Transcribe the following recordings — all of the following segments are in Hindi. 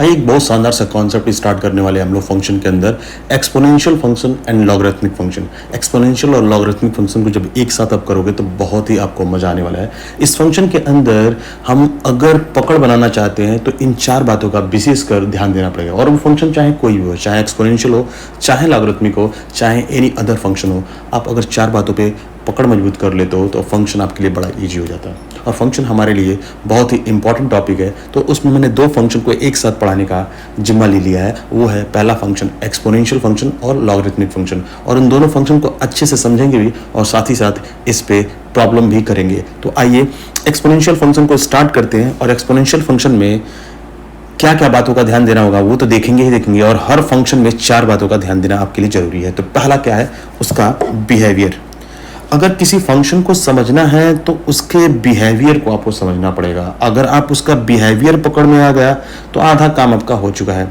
आइए एक बहुत शानदार सा कॉन्सेप्ट स्टार्ट करने वाले हम लोग फंक्शन के अंदर, exponential function and logarithmic function. Exponential और लॉगरिथमिक फंक्शन को जब एक साथ आप करोगे तो बहुत ही आपको मजा आने वाला है। इस फंक्शन के अंदर हम अगर पकड़ बनाना चाहते हैं तो इन चार बातों का विशेष कर ध्यान देना पड़ेगा। और वो फंक्शन चाहे कोई भी हो, चाहे एक्सपोनेंशियल हो, चाहे लॉगरिथमिक हो, चाहे एनी अदर फंक्शन हो, आप अगर चार बातों पे पकड़ मजबूत कर लेते हो तो फंक्शन आपके लिए बड़ा इजी हो जाता है। और फंक्शन हमारे लिए बहुत ही इंपॉर्टेंट टॉपिक है, तो उसमें मैंने दो फंक्शन को एक साथ पढ़ाने का जिम्मा ले लिया है। वो है पहला फंक्शन एक्सपोनेंशियल फंक्शन और लॉगरिथमिक फंक्शन, और इन दोनों फंक्शन को अच्छे से समझेंगे भी और साथ ही साथ इस पे प्रॉब्लम भी करेंगे। तो आइए एक्सपोनेंशियल फंक्शन को स्टार्ट करते हैं। और एक्सपोनेंशियल फंक्शन में क्या क्या बातों का ध्यान देना होगा वो तो देखेंगे ही देखेंगे, और हर फंक्शन में चार बातों का ध्यान देना आपके लिए जरूरी है। तो पहला क्या है, उसका बिहेवियर। अगर किसी फंक्शन को समझना है तो उसके बिहेवियर को आपको समझना पड़ेगा। अगर आप उसका बिहेवियर पकड़ में आ गया तो आधा काम आपका हो चुका है।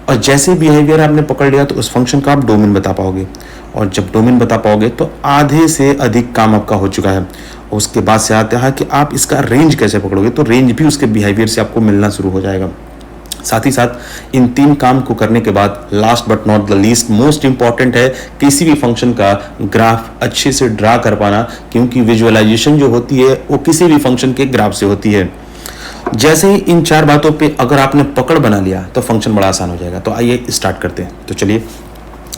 और जैसे बिहेवियर आपने पकड़ लिया तो उस फंक्शन का आप डोमेन बता पाओगे, और जब डोमेन बता पाओगे तो आधे से अधिक काम आपका हो चुका है। उसके बाद से आता है कि आप इसका रेंज कैसे पकड़ोगे, तो रेंज भी उसके बिहेवियर से आपको मिलना शुरू हो जाएगा। साथ ही साथ इन तीन काम को करने के बाद last but not the least most important है किसी भी फंक्शन का ग्राफ अच्छे से ड्रा कर पाना, क्योंकि विजुअलाइजेशन जो होती है वो किसी भी फंक्शन के ग्राफ से होती है। जैसे ही इन चार बातों पे अगर आपने पकड़ बना लिया तो फंक्शन बड़ा आसान हो जाएगा। तो आइए स्टार्ट करते हैं। तो चलिए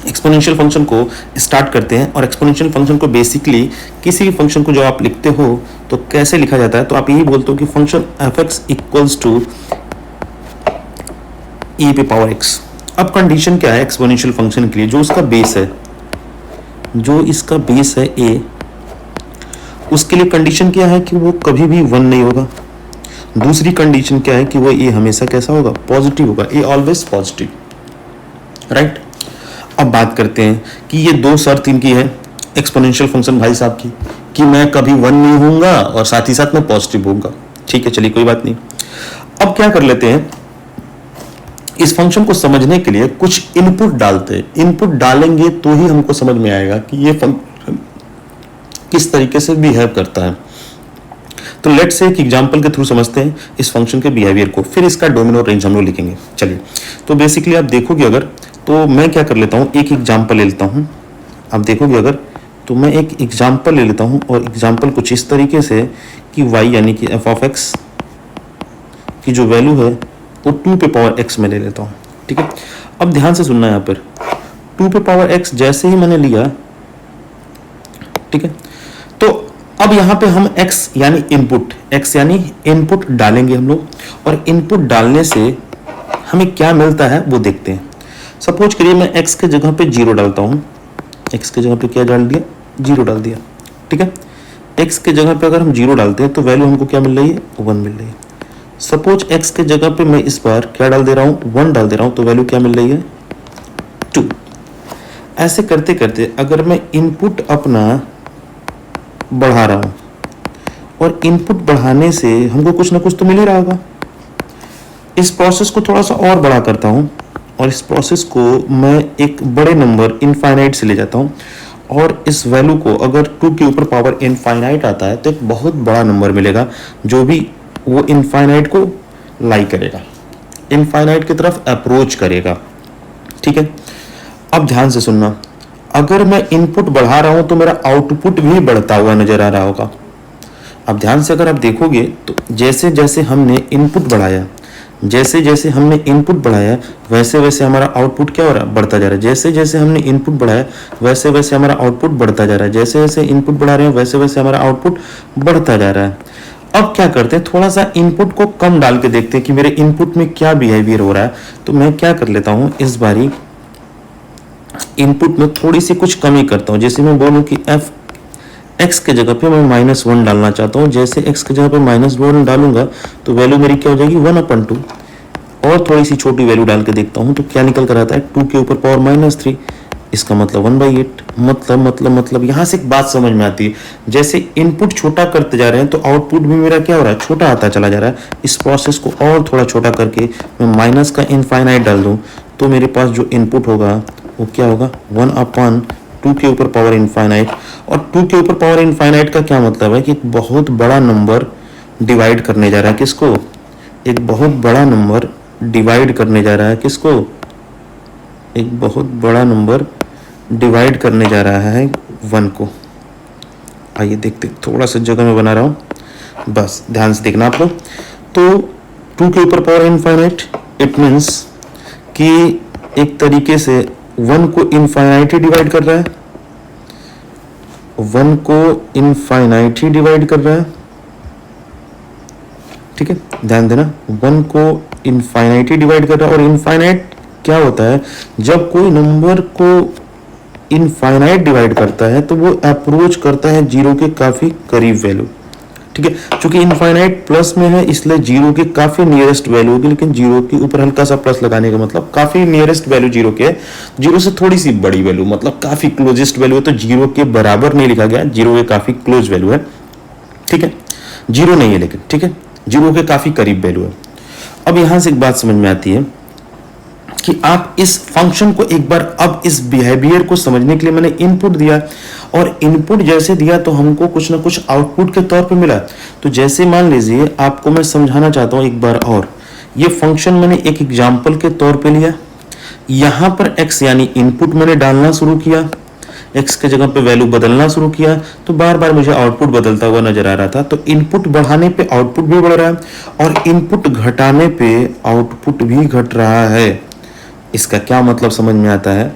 एक्सपोनेंशियल फंक्शन को स्टार्ट करते हैं। और एक्सपोनेंशियल फंक्शन को बेसिकली किसी भी फंक्शन को जो आप लिखते हो तो कैसे लिखा जाता है, तो आप यही बोलते हो कि function f(x) equals to e पे पावर x। अब कंडीशन क्या है एक्सपोनेंशियल फंक्शन के लिए, जो उसका बेस है, जो इसका बेस है a, उसके लिए कंडीशन क्या है कि वो कभी भी 1 नहीं होगा। दूसरी कंडीशन क्या है कि वो a हमेशा कैसा होगा, पॉजिटिव होगा, a ऑलवेज पॉजिटिव, राइट। अब बात करते हैं कि ये दो शर्त इनकी है एक्सपोनेंशियल फंक्शन भाई साहब की, कि मैं कभी 1 नहीं होऊंगा और साथ ही साथ मैं पॉजिटिव होऊंगा। ठीक है, चलिए कोई बात नहीं। अब क्या कर लेते हैं, इस फंक्शन को समझने के लिए कुछ इनपुट डालते हैं। इनपुट डालेंगे तो ही हमको समझ में आएगा कि ये फंक्शन किस तरीके से बिहेव करता है। तो लेट्स से एक एग्जांपल के थ्रू समझते हैं इस फंक्शन के बिहेवियर को, फिर इसका डोमेन और रेंज हम लोग लिखेंगे। चलिए, तो बेसिकली आप देखोगे अगर, तो मैं क्या कर लेता हूँ, एक एग्जाम्पल ले लेता हूँ। आप देखोगे अगर, तो मैं एक एग्जाम्पल ले लेता हूँ, और एग्जाम्पल कुछ इस तरीके से कि y यानी कि f(x) की जो वैल्यू है वो 2 पे पावर x में ले लेता हूँ। ठीक है, अब ध्यान से सुनना, यहाँ पर 2 पे पावर x जैसे ही मैंने लिया, ठीक है, तो अब यहाँ पे हम x यानी इनपुट डालेंगे हम लोग, और इनपुट डालने से हमें क्या मिलता है वो देखते हैं। सपोज करिए मैं x के जगह पे 0 डालता हूँ। x के जगह पे क्या डाल दिया, 0 डाल दिया। ठीक है, x के जगह पे अगर हम 0 डालते हैं तो वैल्यू हमको क्या मिल रही है, 1 मिल रही है। सपोज x के जगह पे मैं इस बार क्या डाल दे रहा हूँ, 1 डाल दे रहा हूँ, तो वैल्यू क्या मिल रही है, 2। ऐसे करते करते अगर मैं इनपुट अपना बढ़ा रहा हूँ, और इनपुट बढ़ाने से हमको कुछ ना कुछ तो मिल ही रहा होगा। इस प्रोसेस को थोड़ा सा और बड़ा करता हूँ, और इस प्रोसेस को मैं एक बड़े नंबर इनफाइनाइट से ले जाता हूँ, और इस वैल्यू को अगर 2 के ऊपर पावर इनफाइनाइट आता है तो एक बहुत बड़ा नंबर मिलेगा, जो भी वो इनफाइनाइट को लाई करेगा, इनफाइनाइट की तरफ अप्रोच करेगा। ठीक है, अब ध्यान से सुनना, अगर मैं इनपुट बढ़ा रहा हूं तो मेरा आउटपुट भी बढ़ता हुआ नजर आ रहा होगा। अब ध्यान से अगर आप देखोगे तो जैसे जैसे हमने इनपुट बढ़ाया, वैसे वैसे हमारा आउटपुट क्या हो रहा है, बढ़ता जा रहा है। जैसे जैसे हमने इनपुट बढ़ाया वैसे वैसे हमारा आउटपुट बढ़ता जा रहा है। जैसे जैसे इनपुट बढ़ा रहे हैं वैसे वैसे हमारा आउटपुट बढ़ता जा रहा है। अब क्या करते हैं, थोड़ा सा इनपुट को कम डाल के देखते हैं कि मेरे इनपुट में क्या बिहेवियर हो रहा है। तो मैं क्या कर लेता हूं, इस बारी इनपुट में थोड़ी सी कुछ कमी करता हूं। जैसे मैं बोलूं कि x के जगह पे मैं -1 डालना चाहता हूं। जैसे x के जगह पे -1 डालूंगा तो वैल्यू मेरी क्या हो जाएगी, 1/2। और थोड़ी सी छोटी वैल्यू डाल के देखता हूं तो क्या निकल कर आता है, 2 के ऊपर पावर -3, इसका मतलब 1/8। मतलब यहाँ से एक बात समझ में आती है, जैसे इनपुट छोटा करते जा रहे हैं तो आउटपुट भी मेरा क्या हो रहा है, छोटा आता चला जा रहा है। इस प्रोसेस को और थोड़ा छोटा करके मैं माइनस का इनफाइनाइट डाल दूं तो मेरे पास जो इनपुट होगा वो क्या होगा, 1/2 के ऊपर पावर इनफाइनाइट। और 2 के ऊपर पावर इनफाइनाइट का क्या मतलब है कि एक बहुत बड़ा नंबर डिवाइड करने जा रहा है, किसको, एक बहुत बड़ा नंबर डिवाइड करने जा रहा है, किसको, एक बहुत बड़ा नंबर डिवाइड करने जा रहा है 1 को। आइए देखते, थोड़ा सा जगह में बना रहा हूँ, बस ध्यान से देखना आप लोग। तो 2 के ऊपर पावर इनफाइनाइट, इट मीन्स कि एक तरीके से 1 को इनफाइनाइट ही डिवाइड कर रहा है, 1 को इनफाइनाइट ही डिवाइड कर रहा है, ठीक है, ध्यान देना, 1 को इनफाइनाइट ही डिवाइड कर रहा है। और इनफाइनाइट क्या होता है, जब कोई नंबर को इनफाइनाइट डिवाइड करता है तो वो अप्रोच करता है जीरो के काफी करीब वैल्यू, ठीक है। चूंकि इनफाइनाइट प्लस में है इसलिए जीरो के काफी नियरेस्ट वैल्यू होगी, लेकिन जीरो के ऊपर हल्का सा प्लस लगाने का मतलब काफी नियरेस्ट वैल्यू जीरो के है, जीरो से थोड़ी सी बड़ी वैल्यू, मतलब काफी क्लोजेस्ट वैल्यू है। तो जीरो के बराबर नहीं लिखा गया, जीरो के काफी क्लोज वैल्यू है, ठीक है, जीरो नहीं है लेकिन, ठीक है, जीरो के काफी करीब वैल्यू है। अब यहां से एक बात समझ में आती है कि आप इस फंक्शन को एक बार, अब इस बिहेवियर को समझने के लिए मैंने इनपुट दिया, और इनपुट जैसे दिया तो हमको कुछ ना कुछ आउटपुट के तौर पे मिला। तो जैसे मान लीजिए, आपको मैं समझाना चाहता हूं एक बार और, ये फंक्शन मैंने एक एग्जांपल के तौर पे लिया, यहां पर x यानी इनपुट मैंने डालना शुरू किया, x के जगह पे वैल्यू बदलना शुरू किया, तो बार बार मुझे आउटपुट बदलता हुआ नजर आ रहा था। तो इनपुट बढ़ाने पे आउटपुट भी बढ़ रहा है, और इनपुट घटाने पे आउटपुट भी घट रहा है। इसका क्या मतलब समझ में आता है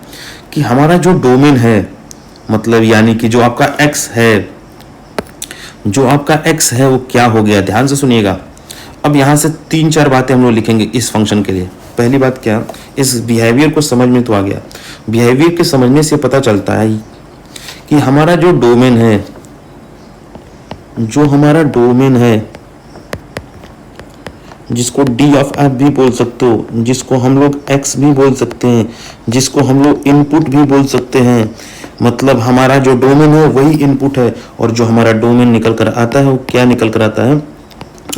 कि हमारा जो डोमेन है, मतलब यानी कि जो आपका x है, जो आपका x है वो क्या हो गया, ध्यान से सुनिएगा। अब यहां से 3-4 बातें हम लोग लिखेंगे इस फंक्शन के लिए। पहली बात क्या, इस बिहेवियर को समझ में तो आ गया, बिहेवियर के समझने से पता चलता है कि हमारा जो डोमेन है, जो हमारा डोमेन है, जिसको डी ऑफ एफ भी बोल सकते हो, जिसको हम लोग एक्स भी बोल सकते हैं, जिसको हम लोग इनपुट भी बोल सकते हैं, मतलब हमारा जो डोमेन है वही इनपुट है, और जो हमारा डोमेन निकल कर आता है वो क्या निकल कर आता है,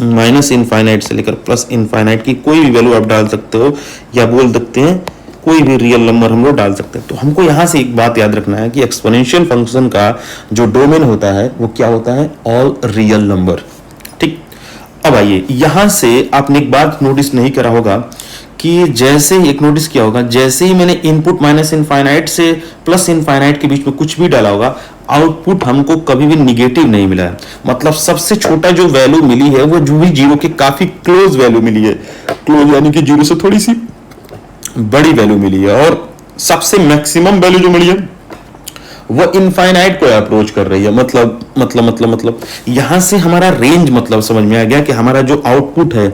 माइनस इनफाइनाइट से लेकर प्लस इनफाइनाइट की कोई भी वैल्यू आप डाल सकते हो, या बोल सकते हैं कोई भी रियल नंबर हम लोग डाल सकते हैं। तो हमको यहां से एक बात याद रखना है कि एक्सपोनेंशियल फंक्शन का जो डोमेन होता है वो क्या होता है, ऑल रियल नंबर, ठीक। अब आइए, यहां से आपने एक बात नोटिस नहीं करा होगा कि जैसे ही, एक नोटिस किया होगा, जैसे ही मैंने इनपुट माइनस इनफाइनाइट से प्लस इनफाइनाइट के बीच में कुछ भी डाला होगा, आउटपुट हमको कभी भी निगेटिव नहीं मिला है। मतलब सबसे छोटा जो वैल्यू मिली है वो जो भी जीरो के काफी क्लोज वैल्यू मिली है, क्लोज यानी कि जीरो से थोड़ी सी बड़ी वैल्यू मिली है, और सबसे मैक्सिमम वैल्यू जो मिली है वो इनफाइनाइट को अप्रोच कर रही है। मतलब यहां से हमारा रेंज मतलब समझ में आ गया कि हमारा जो आउटपुट है,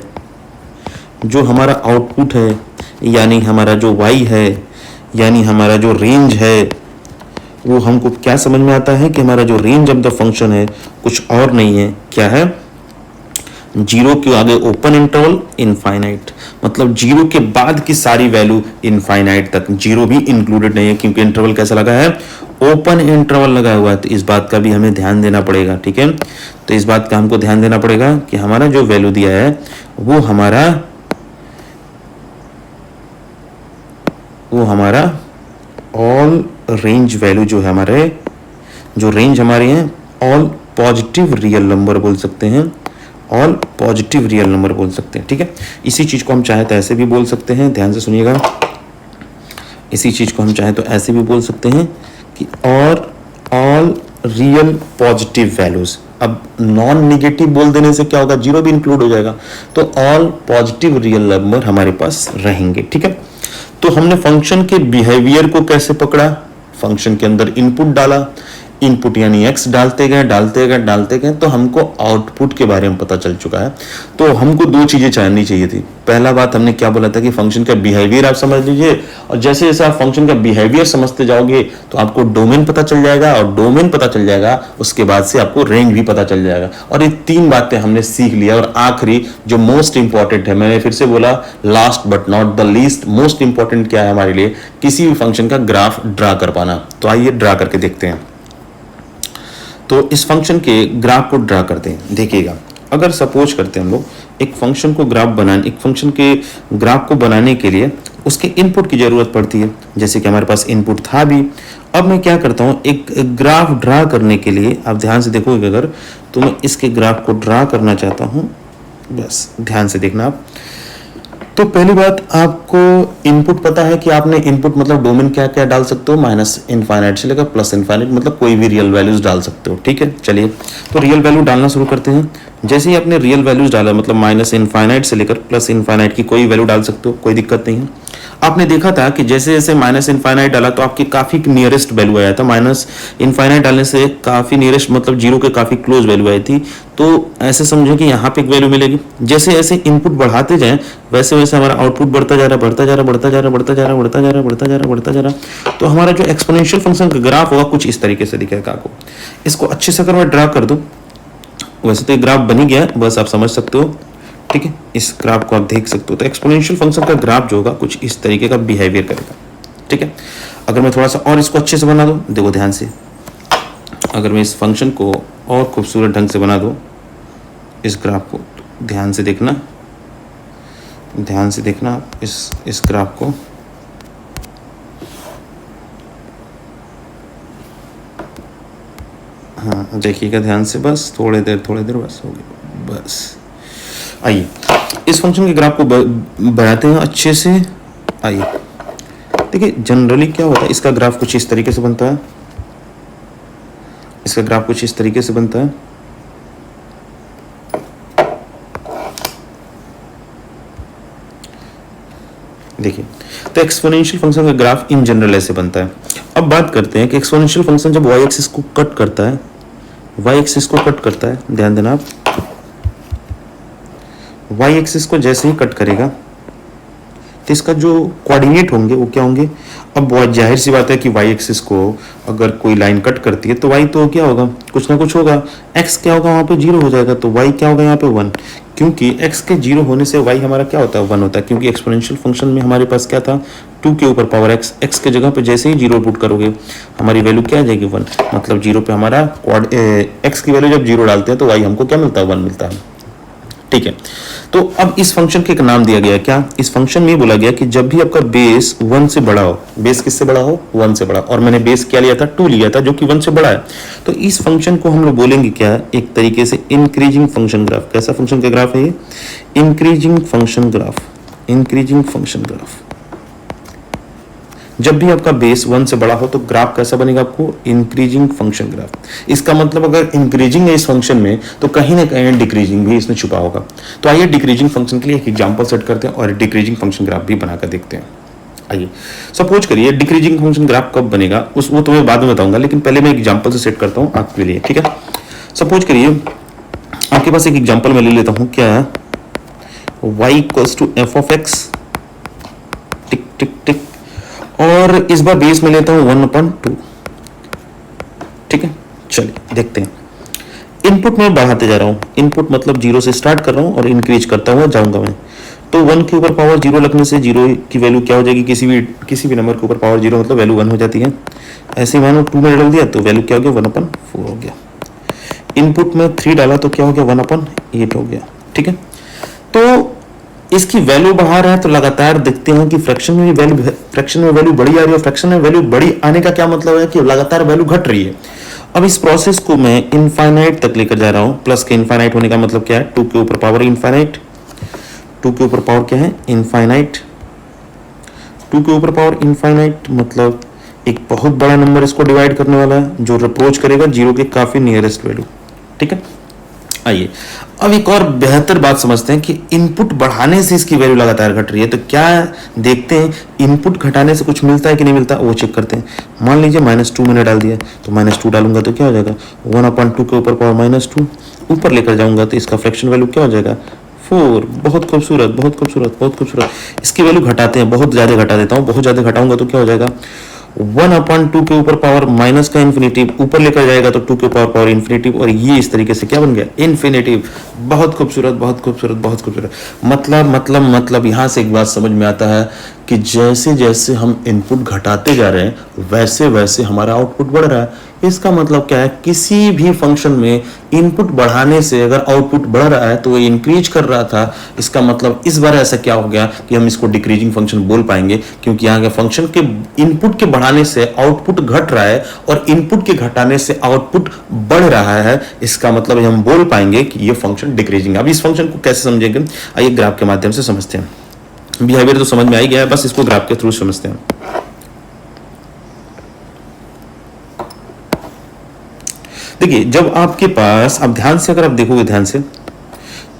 जो हमारा आउटपुट है, यानी हमारा जो y है, यानी हमारा जो रेंज है, वो हमको क्या समझ में आता है कि हमारा जो रेंज ऑफ द फंक्शन है कुछ और नहीं है, क्या है, जीरो के आगे ओपन इंटरवल इनफाइनाइट, मतलब जीरो के बाद की सारी वैल्यू इनफाइनाइट तक, जीरो भी इंक्लूडेड नहीं है, क्योंकि इंटरवल कैसा लगा है, ओपन इंटरवल लगा हुआ है। तो इस बात का भी हमें ध्यान देना पड़ेगा, ठीक है। तो इस बात का हमको ध्यान देना पड़ेगा कि हमारा जो वैल्यू दिया है वो हमारा ऑल रेंज वैल्यू जो है, हमारे जो रेंज हमारे हैं ऑल पॉजिटिव रियल नंबर बोल सकते हैं, ऑल पॉजिटिव रियल नंबर बोल सकते हैं, ठीक है। इसी चीज को हम चाहे तो ऐसे भी बोल सकते हैं, ध्यान से सुनिएगा, इसी चीज को हम चाहे तो ऐसे भी बोल सकते हैं कि और ऑल रियल पॉजिटिव वैल्यूज। अब नॉन निगेटिव बोल देने से क्या होगा, जीरो भी इंक्लूड हो जाएगा, तो ऑल पॉजिटिव रियल नंबर हमारे पास रहेंगे, ठीक है। तो हमने फंक्शन के बिहेवियर को कैसे पकड़ा, फंक्शन के अंदर इनपुट डाला, इनपुट यानी x डालते गए तो हमको आउटपुट के बारे में पता चल चुका है। तो हमको दो चीजें जाननी चाहिए थी। पहला बात हमने क्या बोला था कि फंक्शन का बिहेवियर आप समझ लीजिए, और जैसे जैसे आप फंक्शन का बिहेवियर समझते जाओगे तो आपको डोमेन पता चल जाएगा, और डोमेन पता चल जाएगा उसके बाद से आपको रेंज भी पता चल जाएगा। और ये 3 बातें हमने सीख लिया। और आखिरी जो मोस्ट इंपॉर्टेंट है, मैंने फिर से बोला last but not the least, most important क्या है हमारे लिए, किसी भी फंक्शन का ग्राफ ड्रा कर पाना। तो आइए ड्रा करके देखते हैं। तो इस फंक्शन के ग्राफ को ड्रा करते हैं। देखिएगा, अगर सपोज करते हैं हम लोग एक फंक्शन को एक फंक्शन के ग्राफ को बनाने के लिए उसके इनपुट की जरूरत पड़ती है, जैसे कि हमारे पास इनपुट था भी। अब मैं क्या करता हूँ, एक ग्राफ ड्रा करने के लिए, आप ध्यान से देखोगे अगर, तो मैं इसके ग्राफ को ड्रा करना चाहता हूँ, बस ध्यान से देखना आप। तो पहली बात, आपको इनपुट पता है कि आपने इनपुट मतलब डोमेन क्या क्या डाल सकते हो, माइनस इनफाइनाइट से लेकर प्लस इनफाइनाइट, मतलब कोई भी रियल वैल्यूज डाल सकते हो। ठीक है, चलिए तो रियल वैल्यू डालना शुरू करते हैं। जैसे ही आपने रियल वैल्यूज डाला, मतलब माइनस इनफाइनाइट से लेकर प्लस इनफाइनाइट की कोई वैल्यू डाल सकते हो, कोई दिक्कत नहीं है। आपने देखा था कि जैसे जैसे माइनस इनफाइनाइट डाला तो आपकी काफी नियरेस्ट वैल्यू आया था, माइनस इनफाइनाइट डालने से काफी नियरेस्ट मतलब जीरो के काफी क्लोज वैल्यू आई थी। तो ऐसे समझो कि यहाँ पे एक वैल्यू मिलेगी। जैसे जैसे इनपुट बढ़ाते जाएं वैसे वैसे हमारा आउटपुट बढ़ता जा रहा, बढ़ता जा रहा, बढ़ता जा रहा, बढ़ता जा रहा, बढ़ता जा रहा, बढ़ता जा रहा, बढ़ता जा रहा। तो हमारा जो एक्सपोनेंशियल फंक्शन का ग्राफ होगा कुछ इस तरीके से दिखेगा आपको। इसको अच्छे से अगर मैं ड्रा कर दूं, वैसे तो ये ग्राफ बन ही गया, बस आप समझ सकते हो। ठीक है, इस ग्राफ को आप देख सकते हो। तो एक्सपोनेंशियल फंक्शन का ग्राफ जो होगा कुछ इस तरीके का बिहेवियर करेगा। ठीक है, अगर मैं थोड़ा सा और इसको अच्छे से बना दूं, देखो ध्यान से, अगर मैं इस फंक्शन को और खूबसूरत ढंग से बना दूं, इस ग्राफ को ध्यान से देखना, ध्यान से देखना इस ग्राफ को। हाँ देखिएगा ध्यान से, बस थोड़ी देर बस हो गई बस। आइए इस फंक्शन के ग्राफ को बनाते हैं अच्छे से। आइए देखिए जनरली क्या होता है, इसका ग्राफ कुछ इस तरीके से बनता है, इसका ग्राफ कुछ इस तरीके से बनता है। देखिए तो एक्सपोनेंशियल फंक्शन का ग्राफ इन जनरल ऐसे बनता है। अब बात करते हैं कि एक्सपोनेंशियल फंक्शन जब y एक्सिस को कट करता है, y एक्सिस को कट करता है, ध्यान देना आप, y एक्सिस को जैसे ही कट करेगा तो इसका जो कोऑर्डिनेट होंगे वो क्या होंगे। अब बहुत जाहिर सी बात है कि y एक्सिस को अगर कोई लाइन कट करती है तो y तो क्या होगा, कुछ ना कुछ होगा। x क्या होगा, वहां पे 0 हो जाएगा, तो y क्या होगा यहाँ पे 1, क्योंकि x के 0 होने से y हमारा क्या होता है 1 होता है। क्योंकि एक्सपोनेंशियल फंक्शन में हमारे पास क्या था 2 के ऊपर पावर x के जगह पे जैसे ही 0 पुट करोगे हमारी वैल्यू क्या आ जाएगी 1, मतलब 0 पे हमारा x की वैल्यू जब 0 डालते हैं तो y हमको क्या मिलता है 1 मिलता है। ठीक है, तो अब इस फंक्शन के एक नाम दिया गया, क्या, इस फंक्शन में बोला गया कि जब भी आपका बेस 1 से बड़ा हो, बेस किससे बड़ा हो 1 से बड़ा, और मैंने बेस क्या लिया था 2 लिया था जो कि 1 से बड़ा है, तो इस फंक्शन को हम लोग बोलेंगे क्या, एक तरीके से इंक्रीजिंग फंक्शन ग्राफ। कैसा फंक्शन का ग्राफ है ये, increasing function graph, increasing function graph. जब भी आपका बेस 1 से बड़ा हो तो ग्राफ कैसा बनेगा आपको, इंक्रीजिंग फंक्शन ग्राफ। इसका मतलब अगर इंक्रीजिंग है इस फंक्शन में तो कहीं ना कहीं डिक्रीजिंग भी इसमें छुपा होगा। तो आइए डिक्रीजिंग फंक्शन के लिए एक एग्जांपल सेट करते हैं और डिक्रीजिंग फंक्शन ग्राफ भी बनाकर देखते हैं। आइए सपोज करिए डिक्रीजिंग फंक्शन ग्राफ कब बनेगा वो तो मैं बाद में बताऊंगा, लेकिन पहले मैं एग्जाम्पल से सेट करता हूँ आपके लिए। ठीक है, सपोज करिए आपके पास एक एग्जाम्पल मैं ले लेता हूँ, क्या है, y equals to F of X, tick tick tick, और इस बार बेस में लेता हूं 1/2। ठीक है, चलिए देखते हैं। इनपुट में बढ़ाते जा रहा हूं, इनपुट मतलब 0 से स्टार्ट कर रहा हूं और इंक्रीज करता हुआ जाऊंगा मैं। तो 1 के ऊपर पावर 0 लगने से 0 की वैल्यू क्या हो जाएगी, किसी भी नंबर के ऊपर पावर 0 मतलब वैल्यू 1 हो जाती है। ऐसे मानो 2 में डाल दिया तो वैल्यू क्या हो गया 1/4 हो गया। इनपुट में 3 डाला तो क्या हो गया 1/8 हो गया। ठीक है, तो इसकी वैल्यू बढ़ा रहा है तो लगातार देखते हैं कि फ्रैक्शन में वैल्यू बड़ी आ रही है। फ्रैक्शन में वैल्यू बड़ी आने का क्या मतलब है कि लगातार वैल्यू घट रही है। अब इस प्रोसेस को मैं इनफाइनाइट तक लेकर जा रहा हूं। प्लस के इनफाइनाइट होने का मतलब क्या है, 2 के ऊपर पावर इनफाइनाइट, 2 के ऊपर पावर क्या है इनफाइनाइट, 2 के ऊपर पावर इनफाइनाइट मतलब एक बहुत बड़ा नंबर इसको डिवाइड करने वाला है जो अप्रोच करेगा 0 के काफी नियरेस्ट वैल्यू। ठीक है, आइए अब एक और बेहतर बात समझते हैं कि इनपुट बढ़ाने से इसकी वैल्यू लगातार घट रही है तो क्या देखते हैं, इनपुट घटाने से कुछ मिलता है कि नहीं मिलता वो चेक करते हैं। मान लीजिए -2 मैंने डाल दिया तो -2 डालूंगा तो क्या हो जाएगा 1/2 के ऊपर पावर -2, ऊपर लेकर जाऊंगा तो इसका फ्रैक्शन वैल्यू क्या हो जाएगा 4। बहुत खूबसूरत, बहुत खूबसूरत, बहुत खूबसूरत। इसकी वैल्यू घटाते हैं, बहुत ज्यादा घटा देता हूँ, बहुत ज्यादा घटाऊंगा तो क्या हो जाएगा 1/2 के ऊपर पावर माइनस का इन्फिनिटिव, ऊपर लेकर जाएगा तो 2 के ऊपर पावर इन्फिनिटिव, और ये इस तरीके से क्या बन गया इन्फिनिटिव। बहुत खूबसूरत, बहुत खूबसूरत, बहुत खूबसूरत। मतलब यहां से एक बात समझ में आता है कि जैसे जैसे हम इनपुट घटाते जा रहे हैं वैसे वैसे हमारा आउटपुट बढ़ रहा है। इसका मतलब क्या है, किसी भी फंक्शन में इनपुट बढ़ाने से अगर आउटपुट बढ़ रहा है तो वो इंक्रीज कर रहा था। इसका मतलब इस बार ऐसा क्या हो गया कि हम इसको डिक्रीजिंग फंक्शन बोल पाएंगे, क्योंकि यहाँ के फंक्शन के इनपुट के बढ़ाने से आउटपुट घट रहा है और इनपुट के घटाने से आउटपुट बढ़ रहा है। इसका मतलब हम बोल पाएंगे कि ये फंक्शन डिक्रीजिंग। अब इस फंक्शन को कैसे समझेंगे, आइए ग्राफ के माध्यम से समझते हैं। बिहेवियर तो समझ में आ ही गया है, बस इसको ग्राफ के थ्रू समझते हैं। देखिए जब आपके पास, अब ध्यान से अगर आप देखोगे ध्यान से,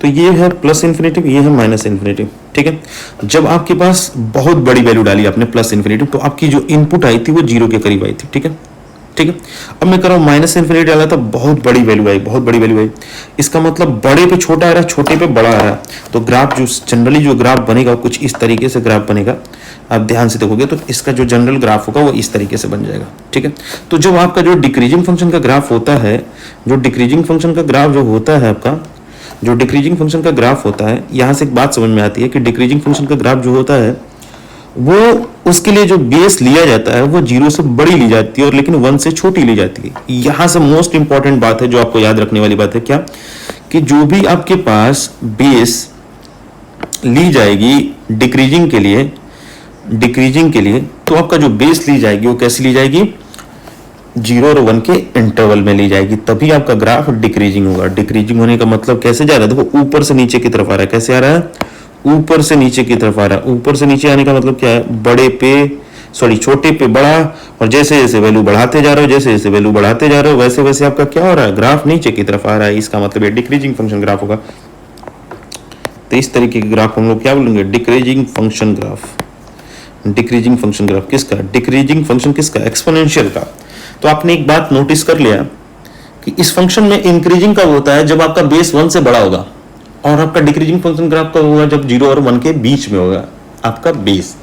तो ये है प्लस इन्फिनेटिव, ये है माइनस इन्फिनेटिव, ठीक है। जब आपके पास बहुत बड़ी वैल्यू डाली आपने प्लस इन्फिनेटिव, तो आपकी जो इनपुट आई थी वो 0 के करीब आई थी, ठीक है, ठीक है। अब मैं कर रहा हूँ माइनस इन्फिनिटी डाला था, बहुत बड़ी वैल्यू आई, बहुत बड़ी वैल्यू आई। इसका मतलब बड़े पे छोटा आ रहा है, छोटे पे बड़ा आ रहा है। तो ग्राफ जो जनरली जो ग्राफ बनेगा कुछ इस तरीके से ग्राफ बनेगा। आप ध्यान से देखोगे तो इसका जो जनरल ग्राफ होगा वो इस तरीके से बन जाएगा, ठीक है। तो जब आपका जो डिक्रीजिंग फंक्शन का ग्राफ होता है, जो डिक्रीजिंग फंक्शन का ग्राफ जो होता है आपका, जो डिक्रीजिंग फंक्शन का ग्राफ होता है, यहाँ से एक बात समझ में आती है कि डिक्रीजिंग फंक्शन का ग्राफ जो होता है वो, उसके लिए जो बेस लिया जाता है वो 0 से बड़ी ली जाती है और लेकिन 1 से छोटी ली जाती है। यहां से मोस्ट इंपॉर्टेंट बात है जो आपको याद रखने वाली बात है, क्या कि जो भी आपके पास बेस ली जाएगी डिक्रीजिंग के लिए, तो आपका जो बेस ली जाएगी वो कैसी ली जाएगी, 0 और 1 के इंटरवल में ली जाएगी, तभी आपका ग्राफ डिक्रीजिंग होगा। डिक्रीजिंग होने का मतलब कैसे जा रहा है, देखो ऊपर से नीचे की तरफ आ रहा है। कैसे आ रहा है, ऊपर से नीचे की तरफ आ रहा है। ऊपर से नीचे आने का मतलब क्या है, बड़े पे सॉरी छोटे पे बड़ा, और जैसे जैसे वैल्यू बढ़ाते जा रहे हो, जैसे जैसे वैल्यू बढ़ाते जा रहे हो, वैसे वैसे आपका क्या हो रहा है, ग्राफ नीचे की तरफ आ रहा है। इसका मतलब ये डिक्रीजिंग फंक्शन ग्राफ होगा। तो इस तरीके के ग्राफ हम लोग क्या बोलेंगे, decreasing function graph. Decreasing function graph किसका, डिक्रीजिंग फंक्शन किसका, एक्सपोनेंशियल का। तो आपने एक बात नोटिस कर लिया कि इस फंक्शन में इंक्रीजिंग कब होता है, जब आपका बेस 1 से बड़ा होगा, और आपका डिक्रीजिंग फंक्शन ग्राफ कब होगा, जब 0 और 1 के बीच में होगा आपका बेस।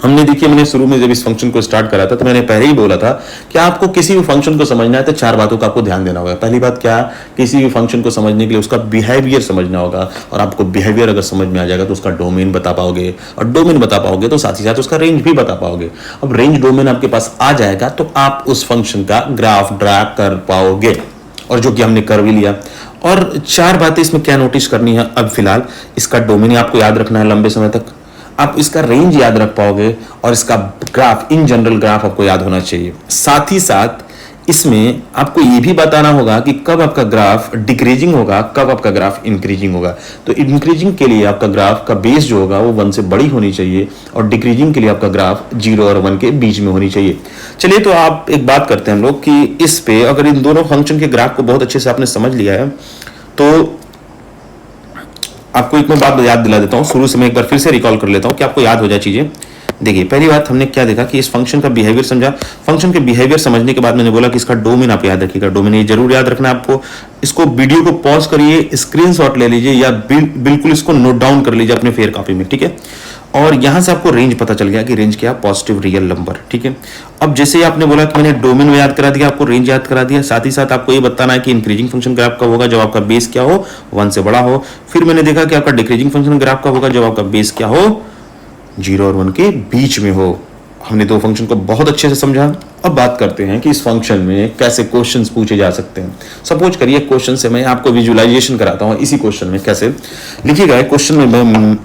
हमने देखिए, मैंने शुरू में जब इस फंक्शन को स्टार्ट करा था तो मैंने पहले ही बोला था कि आपको किसी भी फंक्शन को समझना है तो 4 बातों का आपको ध्यान देना होगा। पहली बात क्या, किसी भी फंक्शन को समझने के लिए उसका बिहेवियर समझना होगा, और आपको बिहेवियर अगर समझ में आ जाएगा तो उसका डोमेन बता पाओगे, और डोमेन बता पाओगे तो साथ ही साथ उसका रेंज भी बता पाओगे। अब रेंज डोमेन आपके पास आ जाएगा तो आप उस फंक्शन का ग्राफ ड्रा कर पाओगे, और जो कि हमने कर भी लिया। और 4 बातें इसमें क्या नोटिस करनी है, अब फिलहाल इसका डोमेन आपको याद रखना है लंबे समय तक, आप इसका रेंज याद रख पाओगे, और इसका ग्राफ, इन जनरल ग्राफ आपको याद होना चाहिए। साथ ही साथ इसमें आपको यह भी बताना होगा कि कब आपका ग्राफ डिक्रीजिंग होगा, कब आपका ग्राफ इंक्रीजिंग होगा। तो इंक्रीजिंग के लिए आपका ग्राफ का बेस जो होगा वो 1 से बड़ी होनी चाहिए, और डिक्रीजिंग के लिए आपका ग्राफ 0 और 1 के बीच में होनी चाहिए। चलिए, तो आप एक बात करते हैं हम लोग कि इस पे अगर इन दोनों फंक्शन के ग्राफ को बहुत अच्छे से आपने समझ लिया है तो आपको एक मैं बात याद दिला देता हूं, शुरू से मैं एक बार फिर से रिकॉल कर लेता हूं कि आपको याद हो जाए चीजें। देखिए, पहली बात हमने क्या देखा कि इस फंक्शन का बिहेवियर समझा। फंक्शन के बिहेवियर समझने के बाद मैंने बोला कि इसका डोमेन आप याद रखिएगा। डोमेन ये जरूर याद रखना है आपको। इसको वीडियो को पॉज करिए, स्क्रीनशॉट ले लीजिए, या बिल्कुल इसको नोट डाउन कर लीजिए अपने फेयर कॉपी में, ठीक है। और यहां से आपको रेंज पता चल गया कि रेंज क्या, पॉजिटिव रियल नंबर, ठीक है। अब जैसे आपने बोला कि मैंने डोमेन में याद करा दिया, आपको रेंज याद करा दिया, साथ ही साथ आपको ये बताना है कि इंक्रीजिंग फंक्शन ग्राफ कब होगा, जब आपका बेस क्या हो, 1 से बड़ा हो। फिर मैंने देखा कि आपका डिक्रीजिंग फंक्शन ग्राफ कब होगा, जब आपका बेस क्या हो, 0 और 1 के बीच में हो। हमने दो फंक्शन को बहुत अच्छे से समझा। अब बात करते हैं कि इस फंक्शन में कैसे क्वेश्चंस पूछे जा सकते हैं। सपोज करिए क्वेश्चन से मैं आपको विजुअलाइजेशन कराता हूं। इसी क्वेश्चन में कैसे लिखिएगा, क्वेश्चन में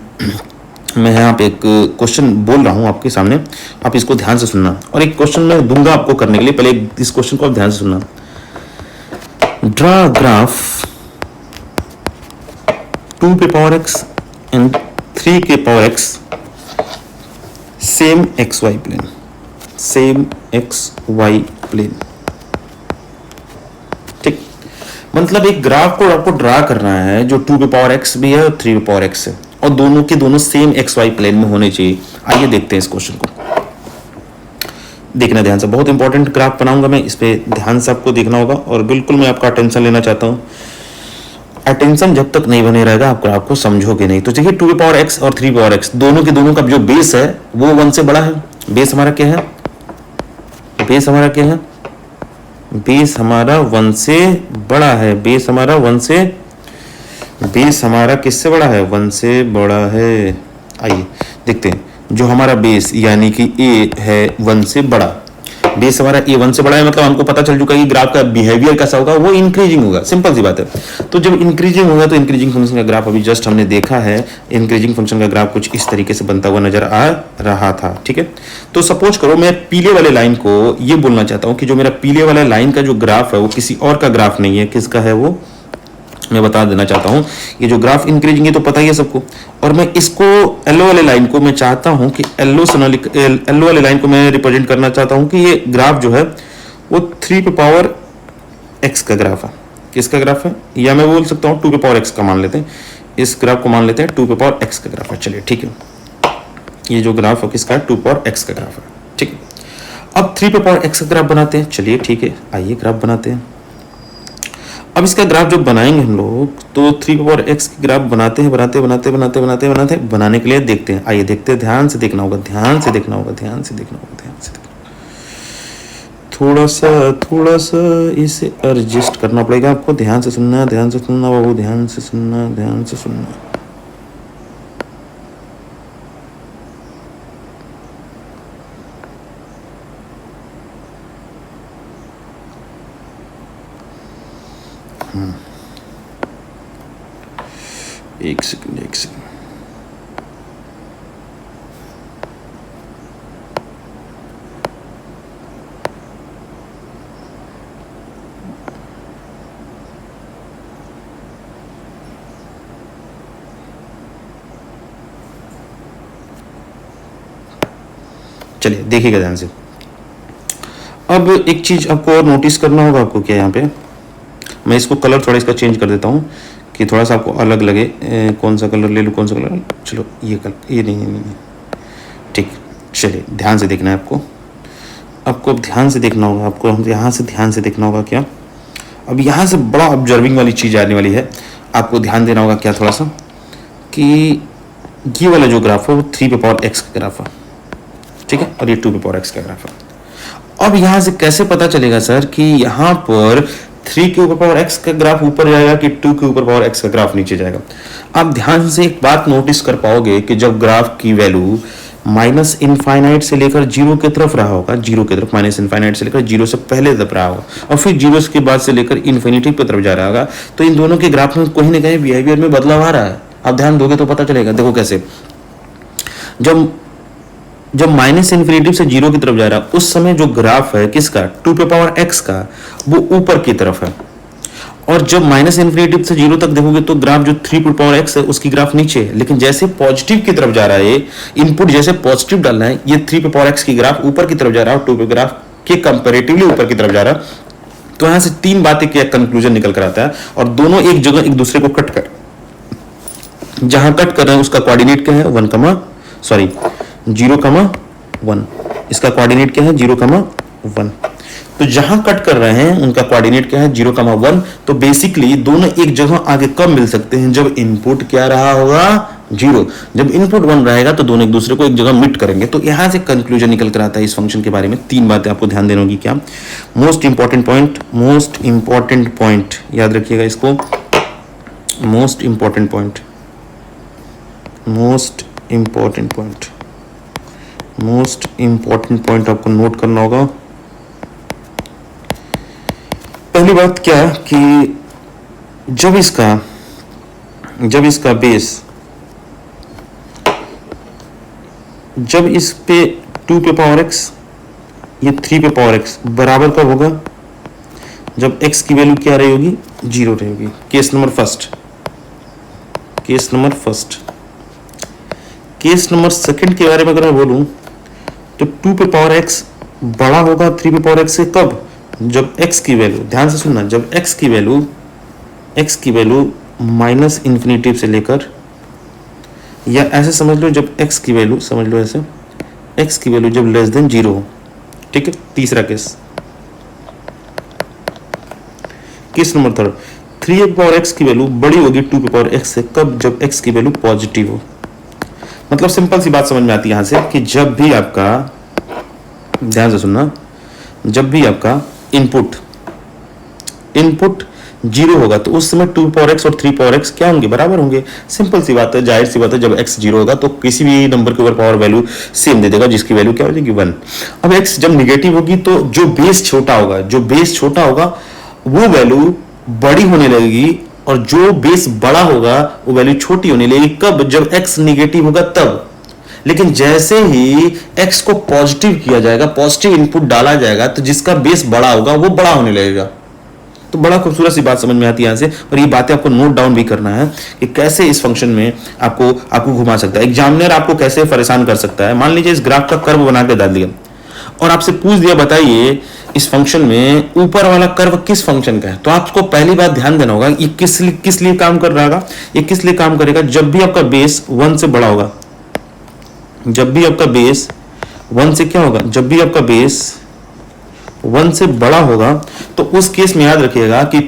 मैं यहाँ पे एक क्वेश्चन बोल रहा हूँ आपके सामने, आप इसको ध्यान से सुनना। और एक क्वेश्चन मैं दूंगा आपको करने के लिए, पहले इस क्वेश्चन को आप ध्यान से सुनना। ड्रा ग्राफ 2 के पावर x एंड 3 के power x same xy plane, same xy plane, ठीक। मतलब एक ग्राफ को आपको ड्रा करना है जो 2 के पावर x भी है और 3 के पावर x है, और दोनों के दोनों सेम xy प्लेन में होने चाहिए। आइए देखते हैं इस क्वेश्चन को। देखना ध्यान से, बहुत इंपॉर्टेंट ग्राफ बनाऊंगा मैं, इस पे ध्यान से आपको देखना होगा, और बिल्कुल मैं आपका अटेंशन लेना चाहता हूं। अटेंशन जब तक नहीं बने रहेगा आप ग्राफ को समझोगे नहीं। तो देखिए 2 के पावर x और 3 के पावर x दोनों के दोनों का जो बेस है वो 1 से बड़ा है। बेस हमारा क्या है, बेस हमारा क्या है, बेस हमारा 1 से बड़ा है। बेस हमारा 1 से, बेस हमारा किससे बड़ा है, 1 से बड़ा है। आइए देखते हैं, जो हमारा बेस यानी कि a है 1 से बड़ा, बेस हमारा a 1 से बड़ा है, मतलब हमको पता चल चुका है कि ग्राफ का बिहेवियर कैसा होगा, वो इंक्रीजिंग होगा। सिंपल सी बात है। तो जब इंक्रीजिंग होगा तो इंक्रीजिंग फंक्शन का ग्राफ अभी जस्ट हमने देखा है, इंक्रीजिंग फंक्शन का ग्राफ कुछ इस तरीके से बनता हुआ नजर आ रहा था, ठीक है। तो सपोज करो मैं पीले वाले लाइन को ये बोलना चाहता हूं कि जो मेरा पीले वाला लाइन का जो ग्राफ है वो किसी और का ग्राफ नहीं है, किसका है, वो मैं बता देना चाहता हूं, ये जो ग्राफ इंक्रीजिंग है तो पता ही है सबको, और मैं इसको येलो वाले लाइन को मैं चाहता हूं कि येलो वाले लाइन को मैं रिप्रेजेंट करना चाहता हूं कि ये ग्राफ जो है वो 3 पे पावर x का ग्राफ है। किसका ग्राफ है, या मैं बोल सकता हूं 2 पे पावर x का मान लेते हैं, इस ग्राफ को मान लेते हैं 2 पे पावर x का ग्राफ है। चलिए ठीक है, ये जो ग्राफ है किसका है, 2 पावर x का ग्राफ है। ठीक है, अब 3 पे पावर x का ग्राफ बनाते हैं। चलिए ठीक है, आइए ग्राफ बनाते हैं। अब इसका ग्राफ जब बनाएंगे हम लोग तो 3 पे पावर x की ग्राफ बनाते हैं, बनाने के लिए देखते हैं, आइए देखते हैं, ध्यान से देखना होगा, थोड़ा सा इसे एडजस्ट करना पड़ेगा आपको। ध्यान से सुनना बाबू, ध्यान से सुनना। एक सेकंड। चलिए देखिएगा ध्यान से। अब एक चीज आपको और नोटिस करना होगा, आपको क्या यहाँ पे मैं इसको कलर थोड़ा इसका चेंज कर देता हूँ कि थोड़ा सा आपको अलग लगे। कौन सा कलर ले लूँ, कौन सा कलर, चलो ये कलर, ये नहीं, ठीक। चलिए ध्यान से देखना है आपको ध्यान से देखना होगा, आपको यहाँ से ध्यान से देखना होगा। क्या अब यहाँ से बड़ा ऑब्जर्विंग वाली चीज़ आने वाली है, आपको ध्यान देना होगा क्या थोड़ा सा, कि ये वाला जो ग्राफ है वो 3 पे पावर x का ग्राफ है, ठीक है, और ये 2 पे पावर x का ग्राफ है। अब यहाँ से कैसे पता चलेगा सर कि यहाँ पर 3 के ऊपर पावर x का ग्राफ ऊपर जाएगा कि 2 के ऊपर पावर x का ग्राफ नीचे जाएगा? आप ध्यान से एक बात नोटिस कर पाओगे कि जब ग्राफ की वैल्यू माइनस इनफाइनाइट से लेकर जीरो की तरफ रहा होगा, जीरो की तरफ, माइनस इनफाइनाइट से लेकर जीरो से पहले तरफ रहा होगा और फिर जीरो के बाद से लेकर इन्फिनिटी की तरफ जा रहा होगा, तो इन दोनों के ग्राफ में कहीं ना कहीं बिहेवियर में बदलाव आ रहा है। आप ध्यान दोगे तो पता चलेगा। देखो कैसे, जब माइनस इन्फिनिटी से जीरो की तरफ जा रहा है उस समय जो ग्राफ है किसका, 2 पे पावर x का, वो ऊपर की तरफ है, और जब माइनस इन्फिनिटी से जीरो तक देखोगे तो ग्राफ जो 3 पे पावर x है उसकी ग्राफ नीचे है। लेकिन जैसे पॉजिटिव की तरफ जा रहा है, इनपुट जैसे पॉजिटिव डालना है, ये 3 पे पावर x की ग्राफ ऊपर की तरफ जा रहा है और 2 पे ग्राफ के कंपेरेटिवली ऊपर की तरफ जा रहा है। तो यहां से 3 बातें क्या कंक्लूजन निकल कर आता है, और दोनों एक जगह एक दूसरे को कट कर, जहां कट कर रहे हैं उसका कोऑर्डिनेट क्या है, 0,1, इसका कोऑर्डिनेट क्या है, 0,1। तो जहां कट कर रहे हैं उनका कोऑर्डिनेट क्या है, 0,1। तो बेसिकली दोनों एक जगह आगे कब मिल सकते हैं, जब इनपुट क्या रहा होगा, 0। जब इनपुट 1 रहेगा तो दोनों एक दूसरे को एक जगह मीट करेंगे। तो यहां से कंक्लूजन निकल कर आता है इस फंक्शन के बारे में। 3 बातें आपको ध्यान देनी होगी। क्या, मोस्ट इंपॉर्टेंट पॉइंट याद रखिएगा इसको, मोस्ट इंपॉर्टेंट पॉइंट आपको नोट करना होगा। पहली बात क्या कि जब इसका बेस, जब इस पे 2 पे पावर x, ये 3 पे पावर x बराबर कब होगा, जब x की वैल्यू क्या रही होगी, 0 रही होगी। Case number first. Case number second के बारे में अगर मैं बोलूं तो 2 पे पावर x बड़ा होगा 3 पे पावर x से कब, जब x की वैल्यू, ध्यान से सुनना, जब x की वैल्यू माइनस इन्फिनिटी से लेकर, या ऐसे समझ लो, जब x की वैल्यू, समझ लो ऐसे, x की वैल्यू जब लेस देन 0 हो, ठीक है। तीसरा केस नंबर 3, 3 पे पावर x की वैल्यू बड़ी होगी 2 पे पावर x से कब, जब x की वैल्यू पॉजिटिव हो। मतलब सिंपल सी बात समझ में आती है यहां से कि जब भी आपका, ध्यान से सुनना, जब भी आपका इनपुट 0 होगा तो उस समय 2 पावर x और 3 पावर x क्या होंगे, बराबर होंगे। सिंपल सी बात है, जाहिर सी बात है, जब x 0 होगा तो किसी भी नंबर के ऊपर पावर वैल्यू सेम दे देगा, जिसकी वैल्यू क्या हो जाएगी, 1। अब x जब निगेटिव होगी तो जो बेस छोटा होगा वो वैल्यू बड़ी होने लगेगी, और जो बेस बड़ा होगा वो वैल्यू छोटी होने लगेगी। कब, जब x निगेटिव होगा तब। लेकिन जैसे ही x को पॉजिटिव किया जाएगा, पॉजिटिव इनपुट डाला जाएगा, तो जिसका बेस बड़ा होगा वो बड़ा होने लगेगा। तो बड़ा खूबसूरत सी बात समझ में आती है यहाँ से, और ये बातें आपको नोट डाउन भी करना है कि कैसे इस फंक्शन में आपको घुमा सकता है। एग्जामिनर आपको कैसे परेशान कर सकता है। मान लीजिए इस ग्राफ का कर्व बना के डाल दिया और आपसे पूछ दिया बताइए इस फंक्शन में ऊपर वाला कर्व किस फंक्शन का है, तो आपको पहली बात ध्यान देना होगा ये किस लिए काम कर रहा होगा। ये किस लिए काम करेगा, जब भी आपका बेस 1 से बड़ा होगा, जब भी आपका बेस 1 से क्या होगा, जब भी आपका बेस 1 से बड़ा होगा तो उस केस में याद रखिएगा कि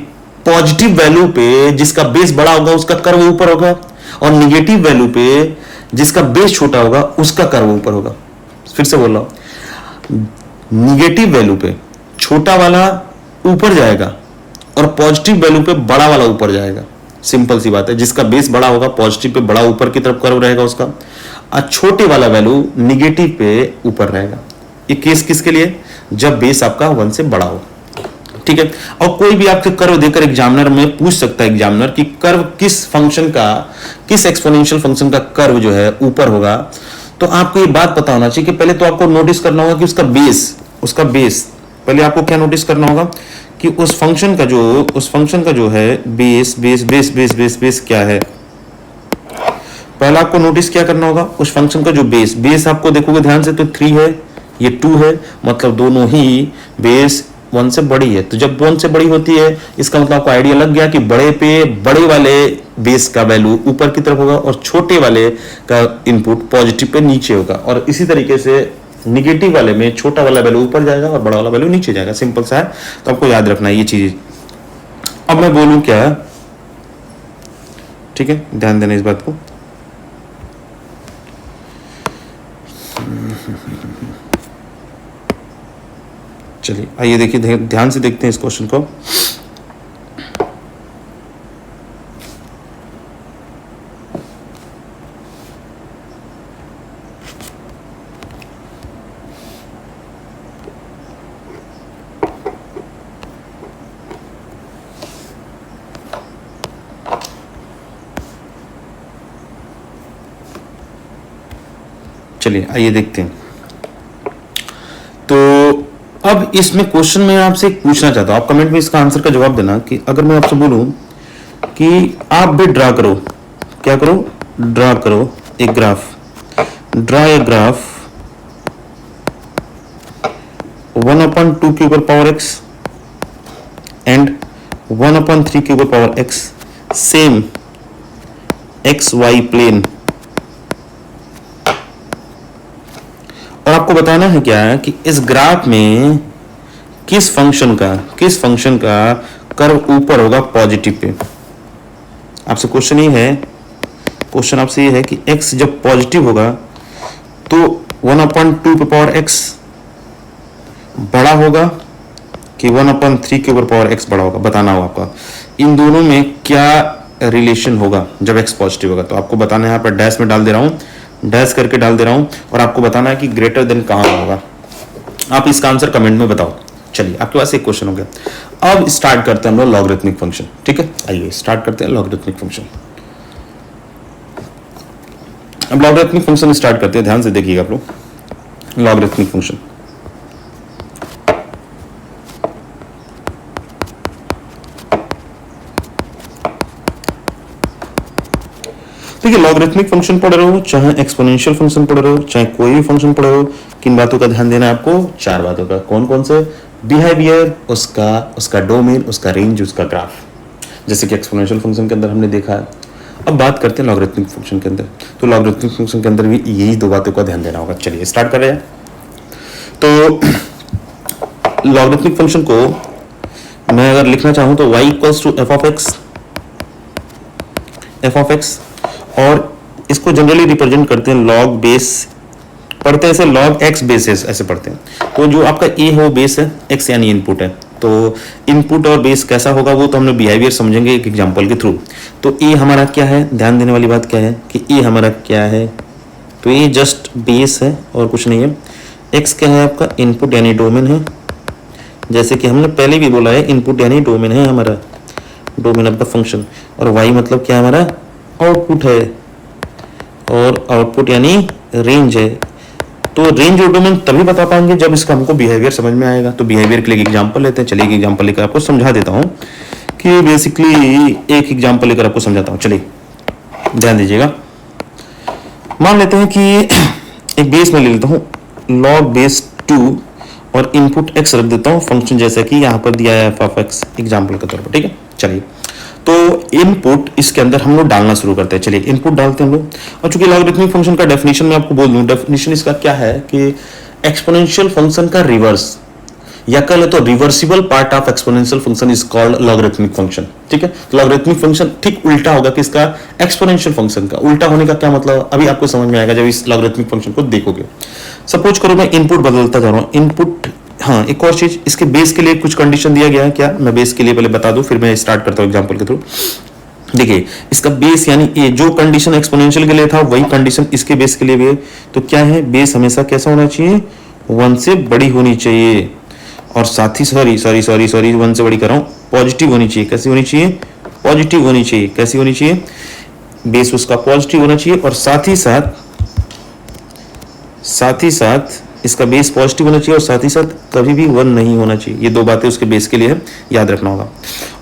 पॉजिटिव वैल्यू पे जिसका बेस बड़ा होगा उसका कर्व ऊपर होगा, और निगेटिव वैल्यू पे जिसका बेस छोटा होगा उसका कर्व ऊपर होगा। फिर से बोल रहा हूं, निगेटिव वैल्यू पे छोटा वाला ऊपर जाएगा और पॉजिटिव वैल्यू पे बड़ा वाला ऊपर जाएगा। सिंपल सी बात है, जिसका बेस बड़ा होगा पॉजिटिव पे बड़ा ऊपर की तरफ कर्व रहेगा उसका, और छोटे वाला वैल्यू निगेटिव पे ऊपर रहेगा। ये केस किसके लिए, जब बेस आपका 1 से बड़ा हो। ठीक है, और कोई भी आपके कर्व देकर एग्जामिनर में पूछ सकता है एग्जामिनर कि कर्व किस फंक्शन का, किस एक्सपोनेंशियल फंक्शन का कर्व जो है ऊपर होगा। तो आपको ये बात पता होना चाहिए कि पहले तो आपको नोटिस करना होगा कि उसका बेस पहले आपको क्या नोटिस करना होगा कि उस फंक्शन का जो है बेस क्या है। पहला आपको नोटिस क्या करना होगा, उस फंक्शन का जो बेस आपको देखोगे ध्यान से तो 3 है, ये 2 है, मतलब दोनों ही बेस 1 से बड़ी है। तो जब 1 से बड़ी होती है इसका मतलब आपको आइडिया लग गया कि बड़े वाले बेस का वैल्यू ऊपर की तरफ होगा और छोटे वाले का इनपुट पॉजिटिव पे नीचे होगा, और इसी तरीके से निगेटिव वाले में छोटा वाला वैल्यू ऊपर जाएगा और बड़ा वाला वैल्यू नीचे जाएगा। सिंपल सा है, तो आपको याद रखना है ये चीज। अब मैं बोलूं क्या, ठीक है, ध्यान देना इस बात को। चलिए आइए देखिए, ध्यान से देखते हैं इस क्वेश्चन को। चलिए आइए देखते हैं। तो अब इसमें क्वेश्चन में आपसे पूछना चाहता हूं, आप कमेंट में इसका आंसर का जवाब देना कि अगर मैं आपसे बोलूं कि आप भी ड्रा करो, क्या करो, ड्रा करो एक ग्राफ, ड्रा ए ग्राफ 1/2 के ऊपर पावर x एंड 1/3 के ऊपर power x, same X Y plane. और आपको बताना है क्या है कि इस ग्राफ में किस फंक्शन का कर्व ऊपर होगा पॉजिटिव पे। आपसे क्वेश्चन आपसे ये है कि x जब पॉजिटिव होगा तो 1/2 पे पावर x बड़ा होगा कि 1/3 के ऊपर पावर x बड़ा होगा। बताना होगा आपका इन दोनों में क्या रिलेशन होगा जब x पॉजिटिव होगा। तो आपको बताना है, यहाँ पर डैश में डाल दे रहा हूं, डैश करके डाल दे रहा हूं, और आपको बताना है कि ग्रेटर देन कहां होगा। आप इसका आंसर कमेंट में बताओ। चलिए आपके पास एक क्वेश्चन हो गया। अब स्टार्ट करते हैं हम लोग लॉगरिथमिक फंक्शन। ठीक है, आइए स्टार्ट करते हैं लॉगरिथमिक फंक्शन। अब लॉगरिथमिक फंक्शन स्टार्ट करते हैं, ध्यान से देखिएगा आप लोग। लॉगरिथमिक फंक्शन, ठीक है, लॉगरिथमिक फंक्शन पढ़ रहे हो, चाहे एक्सपोनेंशियल फंक्शन पढ़ रहे हो, चाहे कोई भी फंक्शन पढ़ रहे हो, किन बातों का ध्यान देना है आपको, 4 बातों का। कौन कौन से, बिहेवियर, उसका डोमेन, उसका रेंज, उसका ग्राफ, जैसे कि एक्सपोनेंशियल फंक्शन के अंदर हमने देखा है। अब बात करते हैं लॉगरिथमिक फंक्शन के अंदर। तो लॉगरिथमिक फंक्शन के अंदर भी यही 2 बातों का ध्यान देना होगा। चलिए स्टार्ट कर रहे हैं। तो लॉगरिथमिक फंक्शन को मैं अगर लिखना चाहूं तो y = f of x, और इसको जनरली रिप्रेजेंट करते हैं लॉग बेस, पढ़ते हैं ऐसे लॉग x बेसिस, ऐसे पढ़ते हैं। तो जो आपका a है वो बेस है, x यानी इनपुट है। तो इनपुट और बेस कैसा होगा वो तो हमने बिहेवियर समझेंगे एक एग्जांपल के थ्रू। तो a हमारा क्या है, ध्यान देने वाली बात क्या है कि a हमारा क्या है, तो ये जस्ट बेस है और कुछ नहीं है। x क्या है आपका, इनपुट यानी डोमेन है, जैसे कि हमने पहले भी बोला है इनपुट यानी डोमेन है हमारा, डोमेन ऑफ द फंक्शन। और y मतलब क्या है हमारा, आउटपुट है, और आउटपुट यानी रेंज है, तो रेंज और डोमेन तभी बता पाएंगे जब इसका हमको बिहेवियर समझ में आएगा। तो बिहेवियर के लिए एग्जांपल लेते हैं। चलिए एक एग्जांपल लेकर आपको समझा देता हूँ कि बेसिकली एक एग्जांपल लेकर आपको समझाता हूँ। चलिए ध्यान दीजिएगा। मान लेते हैं कि एक बेस में ले लेता हूँ लॉग बेस 2 और इनपुट x रख देता हूँ फंक्शन जैसा कि यहाँ पर दिया है f(x) एग्जांपल के तौर पर। ठीक है, चलिए तो इनपुट इसके अंदर हम लोग डालना शुरू करते हैं। चलिए इनपुट डालते हैं हम लोग। और चूंकि लॉगरिथमिक फंक्शन का डेफिनेशन मैं आपको बोल दूं, डेफिनेशन इसका क्या है कि एक्सपोनेंशियल फंक्शन का रिवर्स या कह ले तो reversible part of exponential function is called logarithmic function. ठीक है, तो लॉगरिथमिक फंक्शन ठीक उल्टा होगा किसका, एक्सपोनेंशियल फंक्शन का। उल्टा होने का क्या मतलब अभी आपको समझ में आएगा जब इस लॉगरिथमिक फंक्शन को देखोगे। सपोज करो मैं इनपुट बदलता जा रहा हूं, इनपुट। हाँ, एक और चीज, इसके बेस के लिए कुछ कंडीशन दिया गया है क्या, मैं बेस के लिए पहले बता दूं फिर मैं स्टार्ट करता हूं एग्जांपल के थ्रू। देखिए इसका बेस यानी ए जो कंडीशन एक्सपोनेंशियल के लिए था वही कंडीशन इसके बेस के लिए भी है। तो क्या है, बेस हमेशा कैसा होना चाहिए, 1 से बड़ी होनी चाहिए। और साथ ही सॉरी 1 से बड़ी कर रहा हूं, पॉजिटिव होनी चाहिए। कैसी होनी चाहिए, पॉजिटिव होनी चाहिए। कैसी होनी चाहिए, बेस उसका पॉजिटिव होना चाहिए। और साथ ही साथ इसका बेस पॉजिटिव होना चाहिए और साथ ही साथ कभी भी 1 नहीं होना चाहिए। ये दो बातें उसके बेस के लिए है, याद रखना होगा।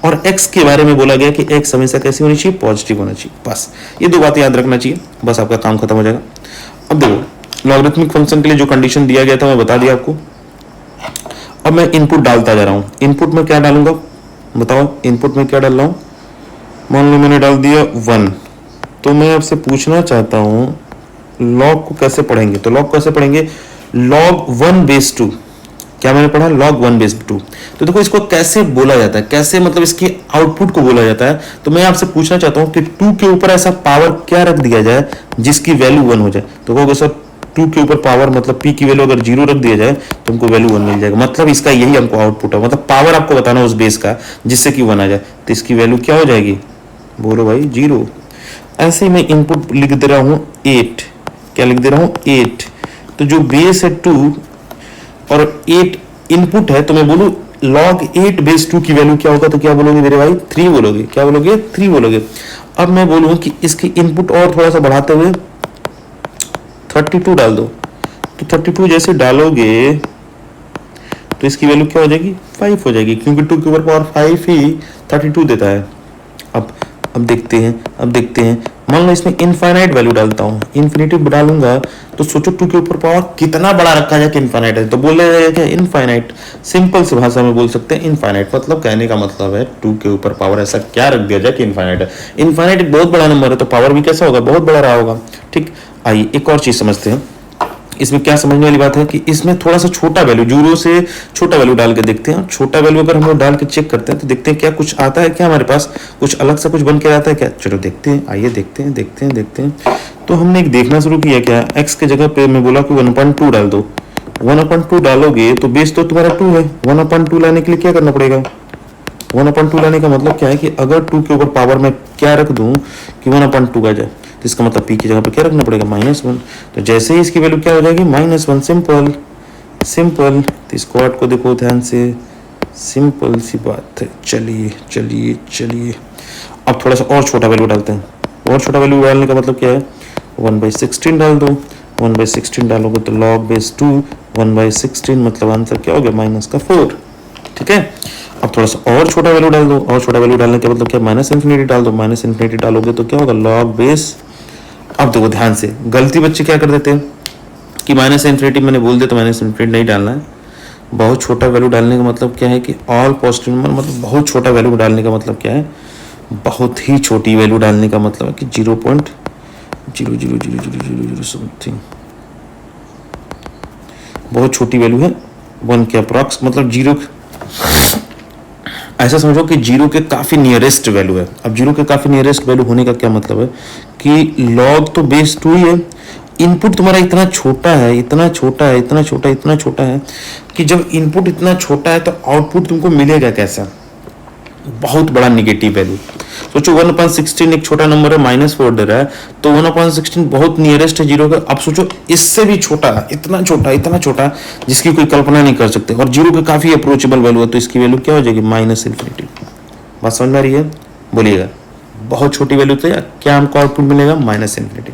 और x के बारे में बोला गया कि x हमेशा कैसी होनी चाहिए, पॉजिटिव होना चाहिए। बस ये दो बातें याद रखना चाहिए, बस आपका काम खत्म हो जाएगा। अब देखो लॉगरिथमिक फंक्शन के लिए जो कंडीशन दिया गया था मैं बता दिया आपको। अब मैं इनपुट डालता जा रहा हूं। इनपुट में क्या डालूंगा बताओ, इनपुट में क्या डाल रहा हूं। मान लो मैंने डाल दिया 1। तो मैं आपसे पूछना चाहता हूं लॉग को कैसे पढ़ेंगे। तो लॉग कैसे पढ़ेंगे, log 1 बेस 2। क्या मैंने पढ़ा, log 1 बेस 2। तो देखो इसको कैसे बोला जाता है, कैसे मतलब इसकी आउटपुट को बोला जाता है। तो मैं आपसे पूछना चाहता हूं कि 2 के ऊपर ऐसा पावर क्या रख दिया जाए जिसकी वैल्यू 1 हो जाए। तो कहोगे सर 2 के ऊपर पावर मतलब p की वैल्यू अगर 0 रख दिया जाए तो हमको वैल्यू 1 मिल जाएगा। मतलब इसका यही हमको आउटपुट है, मतलब पावर आपको बताना उस बेस का जिससे कि 1 आ जाए। तो इसकी वैल्यू क्या हो जाएगी, बोलो भाई 0। ऐसे ही मैं इनपुट लिख दे रहा हूं 8। क्या लिख दे रहा हूं, 8। तो जो बेस है 2 और 8 इनपुट है, तो मैं बोलूं log 8 बेस 2 की वैल्यू क्या होगा। तो क्या बोलोगे मेरे भाई, 3 बोलोगे। क्या बोलोगे, 3 बोलोगे। अब मैं बोलूं कि इसकी इनपुट और थोड़ा सा बढ़ाते हुए 32 डाल दो। तो 32 जैसे डालोगे तो इसकी वैल्यू क्या हो जाएगी, 5 हो जाएगी, क्योंकि 2 के ऊपर पावर 5 ही 32 देता है। अब देखते हैं मान लो इसमें इनफाइनाइट वैल्यू डालता हूं, इन्फिनिटी डालूंगा तो सोचो 2 के ऊपर पावर कितना बड़ा रखा जाए कि इनफाइनाइट है। तो बोले क्या, इनफाइनाइट। सिंपल सी भाषा में बोल सकते हैं इनफाइनाइट। मतलब कहने का मतलब है 2 के ऊपर पावर ऐसा क्या रख दिया जाए कि इनफाइनाइट है। इनफाइनाइट एक बहुत बड़ा नंबर है तो पावर भी कैसा होगा, बहुत बड़ा रहा होगा। ठीक, आइए एक और चीज समझते हैं। इसमें क्या समझने वाली बात है कि इसमें थोड़ा सा छोटा वैल्यू, 0 से छोटा वैल्यू डाल के देखते हैं। छोटा वैल्यू अगर हम लोग डाल के चेक करते हैं तो देखते हैं क्या कुछ आता है क्या हमारे पास, कुछ अलग सा कुछ बन के आता है क्या। चलो देखते हैं, आइए देखते हैं। तो हमने एक देखना शुरू किया क्या, x के जगह पे मैं बोला कि 1/2 डाल दो। 1/2 डालोगे तो बेस तो तुम्हारा 2 है। 1/2 लाने के लिए क्या करना पड़ेगा, 1/2 लाने का मतलब क्या है कि अगर 2 के ऊपर पावर में क्या रख दूं कि 1/2 आ जाए तो इसका मतलब p की जगह पे क्या रखना पड़ेगा, -1। तो जैसे ही इसकी वैल्यू क्या हो जाएगी, -1। सिंपल। तो इस क्वाड को देखो ध्यान से, सिंपल सी बात है। चलिए अब थोड़ा सा और छोटा वैल्यू डालते हैं। और छोटा वैल्यू डालने का मतलब क्या है, 1/16 डाल दो। 1/16 डालोगे तो log बेस 2 1/16 मतलब आंसर क्या हो गया, -4। ठीक है, अब थोड़ा सा और छोटा वैल्यू डाल दो। और छोटा वैल्यू डालने का मतलब क्या, -∞ डाल दो। -∞ डालोगे तो क्या होगा, log बेस। अब देखो ध्यान से, गलती बच्चे क्या कर देते हैं कि -∞ मैंने बोल दिया तो -∞ नहीं डालना है। बहुत छोटा वैल्यू डालने का मतलब क्या है कि ऑल पॉजिटिव नंबर, मतलब बहुत छोटा वैल्यू डालने का मतलब क्या है, बहुत ही छोटी वैल्यू डालने का मतलब है कि 0.00000 समथिंग, बहुत छोटी वैल्यू है 1 के अप्रॉक्स, मतलब 0 ऐसा समझो कि 0 के काफी नियरेस्ट वैल्यू है। अब 0 के काफी नियरेस्ट वैल्यू होने का क्या मतलब है कि log तो बेस 2 ही है, इनपुट तुम्हारा इतना छोटा है कि जब इनपुट इतना छोटा है तो आउटपुट तुमको मिलेगा कैसा, बहुत बड़ा निगेटिव वैल्यू। सोचो 1/16 एक छोटा नंबर है, -4 दे रहा है, तो 1/16 बहुत नियरेस्ट है 0 का। अब सोचो इससे भी छोटा, इतना छोटा जिसकी कोई कल्पना नहीं कर सकते, और 0 के काफी अप्रोचेबल वैल्यू है, तो इसकी वैल्यू क्या हो जाएगी, -∞। बात समझ में आ रही है, बोलिएगा। बहुत छोटी वैल्यू तो क्या हमको आउटपुट मिलेगा, -∞।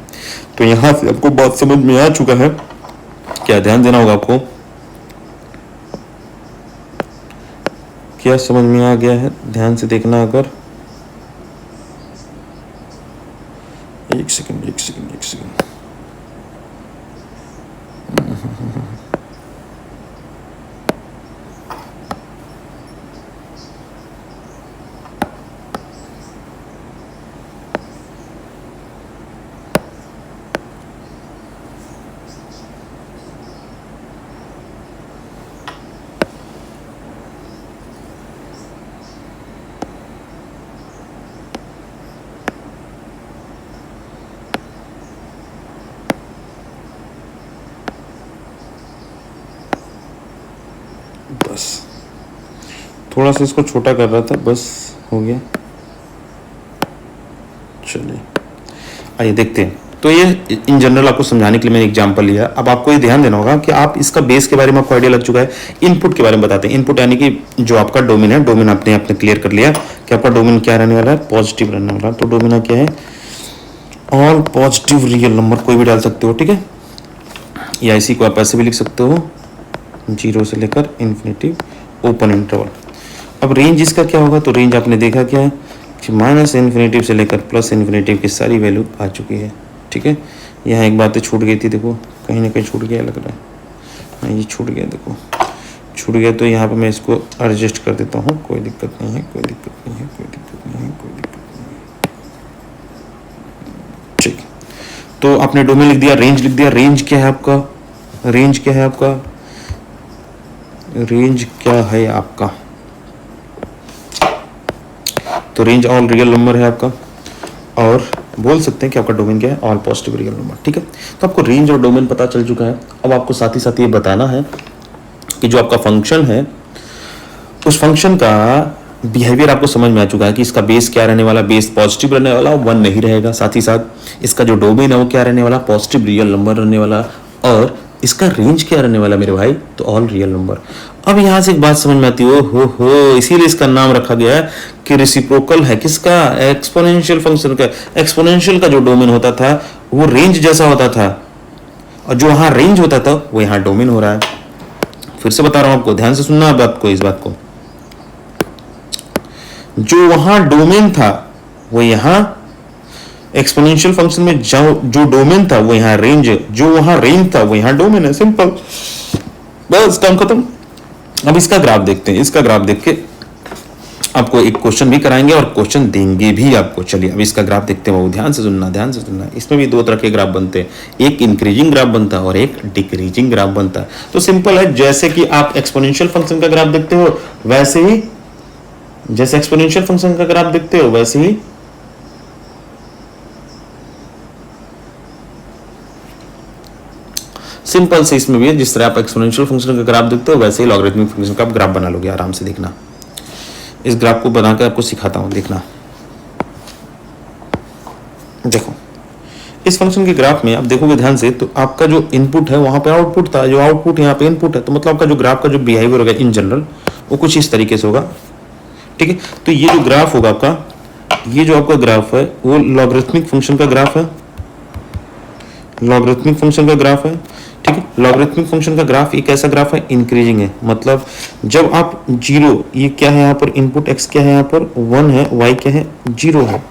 तो यहां से आपको बात समझ में आ चुका है क्या ध्यान देना होगा आपको? क्या समझ में आ गया है? ध्यान से देखना। अगर एक सेकंड बस थोड़ा सा इसको छोटा कर रहा था, बस हो गया। चलिए आइए देखते हैं। तो ये इन जनरल आपको समझाने के लिए मैंने एग्जांपल लिया। अब आपको ये ध्यान देना होगा कि आप इसका बेस के बारे में आपको आइडिया लग चुका है। इनपुट के बारे में बताते हैं। इनपुट यानी कि जो आपका डोमेन है, डोमेन आपने क्लियर कर लिया कि आपका डोमेन क्या रहने वाला है, पॉजिटिव रहने वाला है। तो डोमेन क्या है? ऑल पॉजिटिव रियल नंबर कोई भी डाल सकते हो, ठीक है। या इसी को आप ऐसे भी लिख सकते हो, 0 से लेकर इन्फिनिटी ओपन इंटरवल। अब रेंज इसका क्या होगा? तो रेंज आपने देखा क्या है कि माइनस इन्फिनिटी से लेकर प्लस इन्फिनिटी की सारी वैल्यू आ चुकी है, ठीक है। यहाँ एक बात तो छूट गई थी, देखो कहीं ना कहीं छूट गया लग रहा है। हाँ ये छूट गया, देखो छूट गया। तो यहाँ पे मैं इसको एडजस्ट कर देता हूँ, कोई दिक्कत नहीं है, कोई दिक्कत नहीं है, कोई दिक्कत नहीं है, कोई दिक्कत नहीं है, ठीक। तो आपने डोमेन लिख दिया, रेंज लिख दिया। रेंज क्या है आपका? रेंज क्या है आपका? रेंज क्या है आपका? तो रेंज ऑल रियल नंबर है आपका, और बोल सकते हैं कि आपका डोमेन क्या है? ऑल पॉजिटिव रियल नंबर, ठीक है। तो आपको रेंज और डोमेन पता चल चुका है। अब आपको साथ ही साथ ये बताना है कि जो आपका फंक्शन है, उस फंक्शन का बिहेवियर आपको समझ में आ चुका है कि इसका बेस क्या रहने वाला? बेस पॉजिटिव रहने वाला, 1 नहीं रहेगा। साथ ही साथ इसका जो डोमेन है वो क्या रहने वाला? पॉजिटिव रियल नंबर रहने वाला। और इसका रेंज क्या रहने वाला मेरे भाई? तो ऑल रियल नंबर। अब यहां से एक बात समझ में आती है, हो इसीलिए इसका नाम रखा गया है कि रेसिप्रोकल है। किसका? एक्सपोनेंशियल फंक्शन का। एक्सपोनेंशियल का जो डोमेन होता था वो रेंज जैसा होता था, और जो वहां रेंज होता था वो यहां डोमेन हो रहा है। फिर से बता रहा हूं आपको, ध्यान से सुनना अब आपको इस बात को। जो वहां डोमेन था वो यहां एक्सपोनेंशियल फंक्शन में जो डोमेन था वो यहां रेंज है, जो वहां रेंज था वो यहां डोमेन है। सिंपल, बस काम खत्म। अब इसका ग्राफ देखते हैं। इसका ग्राफ देख के आपको एक क्वेश्चन भी कराएंगे और क्वेश्चन देंगे भी आपको। चलिए अब इसका ग्राफ देखते हैं। वो ध्यान से सुनना, ध्यान से सुनना। इसमें भी 2 तरह के ग्राफ बनते हैं, एक इंक्रीजिंग ग्राफ बनता है और एक डिक्रीजिंग ग्राफ बनता है। तो सिंपल है, जैसे कि आप एक्सपोनेंशियल फंक्शन का ग्राफ देखते हो वैसे ही, जैसे एक्सपोनेंशियल फंक्शन का ग्राफ देखते हो वैसे ही सिंपल से इसमें भी है। जिस तरह आप एक्सपोनेंशियल फंक्शन का ग्राफ देखते हो वैसे ही लॉगरिथमिक फंक्शन का आप ग्राफ बना लोगे। आराम से देखना, इस ग्राफ को बनाकर आपको सिखाता हूं, देखना। देखो इस फंक्शन के ग्राफ में आप देखोगे ध्यान से, तो आपका जो इनपुट है वहां पे आउटपुट था, जो आउटपुट यहाँ पे इनपुट है। तो मतलब आपका जो ग्राफ का जो बिहेवियर होगा इन जनरल वो कुछ इस तरीके से होगा, ठीक है। तो ये जो ग्राफ होगा आपका, ये जो आपका ग्राफ है वो लॉगरिथमिक फंक्शन का ग्राफ है, लॉगरिथमिक फंक्शन का ग्राफ है, ठीक है। लॉगरिथमिक फंक्शन का ग्राफ एक ऐसा ग्राफ है इंक्रीजिंग है। मतलब जब आप 0, ये क्या है यहाँ पर इनपुट x क्या है यहाँ पर 1 है, y क्या है 0 है।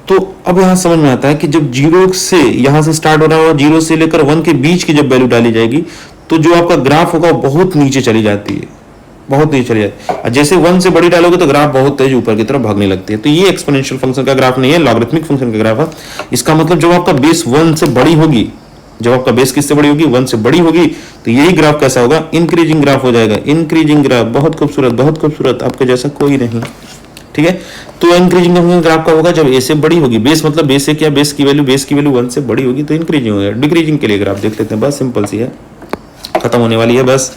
तो अब यहाँ समझ में आता है कि जब 0 से यहाँ से स्टार्ट हो रहा होगा, 0 से लेकर 1 के बीच की जब वैल्यू डाली जाएगी तो जो आपका ग्राफ होगा बहुत नीचे चली जाती है, बहुत नीचे चली जाती है। जैसे 1 से बड़ी डालोगे तो ग्राफ बहुत तेज ऊपर की तरफ भागने लगती है। तो ये एक्सपोनेंशियल फंक्शन का ग्राफ नहीं है, लॉगरिथमिक फंक्शन का ग्राफ है। इसका मतलब जब आपका बेस 1 से बड़ी होगी, जब आपका बेस किससे बड़ी होगी? 1 से बड़ी होगी, तो यही ग्राफ कैसा होगा? इंक्रीजिंग ग्राफ हो जाएगा। इंक्रीजिंग ग्राफ, बहुत खूबसूरत, बहुत खूबसूरत, आपके जैसा कोई नहीं, ठीक है। तो इंक्रीजिंग ग्राफ का होगा जब ए से बड़ी होगी। बेस मतलब बेस से क्या? बेस की वैल्यू 1 से बड़ी होगी तो इंक्रीजिंग होगा। डिक्रीजिंग के लिए ग्राफ देख लेते हैं, बस सिंपल सी है, खत्म होने वाली है, बस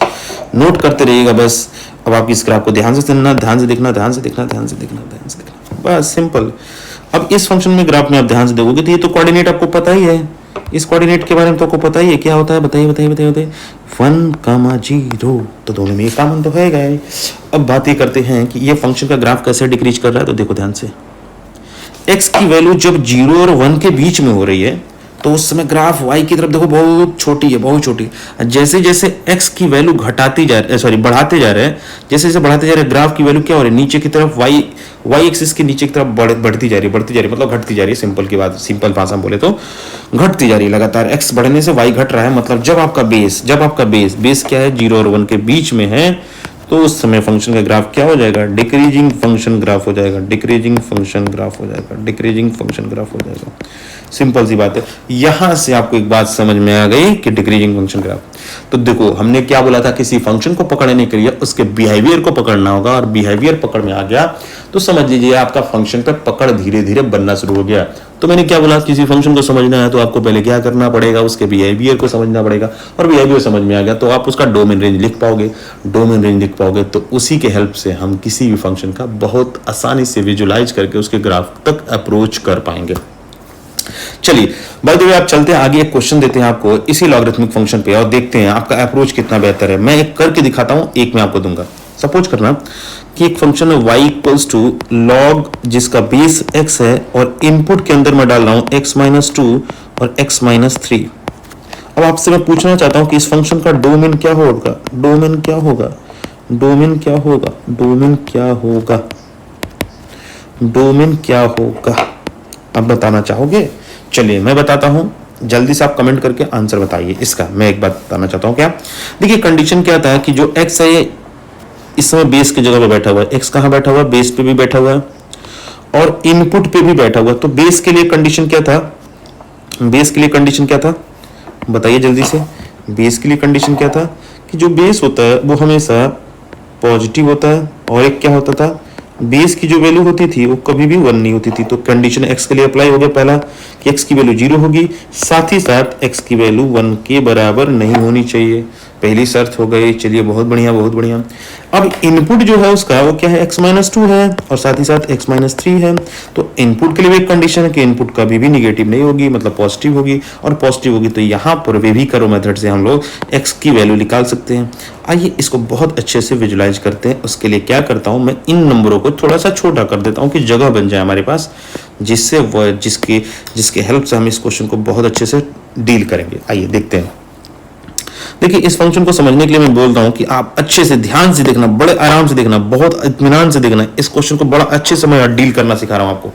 नोट करते रहिएगा बस। अब आप इस ग्राफ को ध्यान से सुनना, ध्यान से देखना, ध्यान से देखना, ध्यान से देखना, ध्यान से देखना, बस सिंपल। अब इस फंक्शन में ग्राफ में आप ध्यान से देखोगे तो ये तो कोऑर्डिनेट आपको पता ही है, इस कोऑर्डिनेट के बारे में तो आपको पता ही है क्या होता है। बताइए बताइए बताइए बताइए। 1,0 तो दोनों में कॉमन तो है गए। अब बात ये करते हैं कि ये फंक्शन का ग्राफ कैसे डिक्रीज कर रहा है। तो देखो ध्यान से, x की वैल्यू जब 0 और 1 के बीच में हो रही है तो उस समय ग्राफ y की तरफ देखो बहुत छोटी है, बहुत छोटी है। जैसे जैसे x की वैल्यू घटाती जा रही है, सॉरी बढ़ाते जा रहे हैं, जैसे जैसे बढ़ाते जा रहे हैं ग्राफ की वैल्यू क्या हो रही है, नीचे की तरफ y एक्सिस के नीचे की तरफ बढ़ती जा रही है, बढ़ती जा रही है, मतलब घटती जा रही है। सिंपल की बात, सिंपल भाषा में बोले तो घटती जा रही है लगातार। x बढ़ने से y घट रहा है, मतलब जब आपका बेस क्या है 0 और 1 के बीच में है, तो उस समय फंक्शन का ग्राफ क्या हो जाएगा, डिक्रीजिंग फंक्शन ग्राफ हो जाएगा, डिक्रीजिंग फंक्शन ग्राफ हो जाएगा, डिक्रीजिंग फंक्शन ग्राफ हो जाएगा। सिंपल सी बात है। यहां से आपको एक बात समझ में आ गई कि डिक्रीजिंग फंक्शन ग्राफ। तो देखो हमने क्या बोला था, किसी फंक्शन को पकड़ने के लिए उसके बिहेवियर को पकड़ना होगा, और बिहेवियर पकड़ में आ गया तो समझ लीजिए आपका फंक्शन पे पकड़ धीरे धीरे बनना शुरू हो गया। तो मैंने क्या बोला, किसी फंक्शन को समझना है तो आपको पहले क्या करना पड़ेगा, उसके बिहेवियर को समझना पड़ेगा, और बिहेवियर समझ में आ गया तो आप उसका डोमेन रेंज लिख पाओगे। डोमेन रेंज लिख पाओगे तो उसी के हेल्प से हम किसी भी फंक्शन का बहुत आसानी से विजुलाइज करके उसके ग्राफ तक अप्रोच कर पाएंगे। चलिए बाय द वे आप चलते हैं आगे, एक क्वेश्चन देते हैं आपको इसी लॉगरिथमिक फंक्शन पे, और देखते हैं आपका अप्रोच कितना बेहतर है। मैं एक करके दिखाता हूं, एक मैं आपको दूंगा। सपोज करना कि एक फंक्शन है y इक्वल्स टू लॉग जिसका बेस x है, और इनपुट के अंदर मैं डाल रहा हूं x-2 और x-3। अब आपसे मैं पूछना चाहता हूं कि इस फंक्शन का डोमेन क्या होगा, डोमेन क्या होगा, डोमेन क्या होगा, डोमेन क्या होगा, डोमेन क्या होगा, आप बताना चाहोगे? चलिए मैं बताता हूं, जल्दी से आप कमेंट करके आंसर बताइए इसका। मैं एक बात बताना चाहता हूं, क्या देखिए कंडीशन क्या था कि जो x है इस समय बेस की जगह पे बैठा हुआ है, x कहां बैठा हुआ है, बेस पे भी बैठा हुआ है और इनपुट पे भी बैठा हुआ है। तो बेस के लिए कंडीशन क्या था, बेस के लिए कंडीशन क्या था बताइए जल्दी से। बेस के लिए कंडीशन क्या था कि जो बेस होता है वो हमेशा पॉजिटिव होता है, और एक क्या होता था, बेस की जो वैल्यू होती थी वो कभी भी 1 नहीं होती थी। तो कंडीशन x के लिए अप्लाई हो गया पहला कि x की वैल्यू 0 होगी, साथ ही साथ x की वैल्यू 1 के बराबर नहीं होनी चाहिए, पहली शर्त हो गई। चलिए बहुत बढ़िया, बहुत बढ़िया। अब इनपुट जो है उसका वो क्या है, x-2 है और साथ ही साथ x-3 है। तो इनपुट के लिए भी एक कंडीशन है कि इनपुट कभी भी निगेटिव नहीं होगी, मतलब पॉजिटिव होगी, और पॉजिटिव होगी तो यहाँ पर वे भी करो मेथड से हम लोग x की वैल्यू निकाल सकते हैं। आइए इसको बहुत अच्छे से विजुलाइज करते हैं। उसके लिए क्या करता हूँ, मैं इन नंबरों को थोड़ा सा छोटा कर देता हूँ कि जगह बन जाए हमारे पास, जिससे वह जिसके हेल्प से हम इस क्वेश्चन को बहुत अच्छे से डील करेंगे। आइए देखते हैं। देखिए इस फंक्शन को समझने के लिए मैं बोल रहा हूं कि आप अच्छे से ध्यान से देखना, बड़े आराम से देखना, बहुत इत्मीनान से देखना। इस क्वेश्चन को बड़ा अच्छे से मैं डील करना सिखा रहा हूं आपको।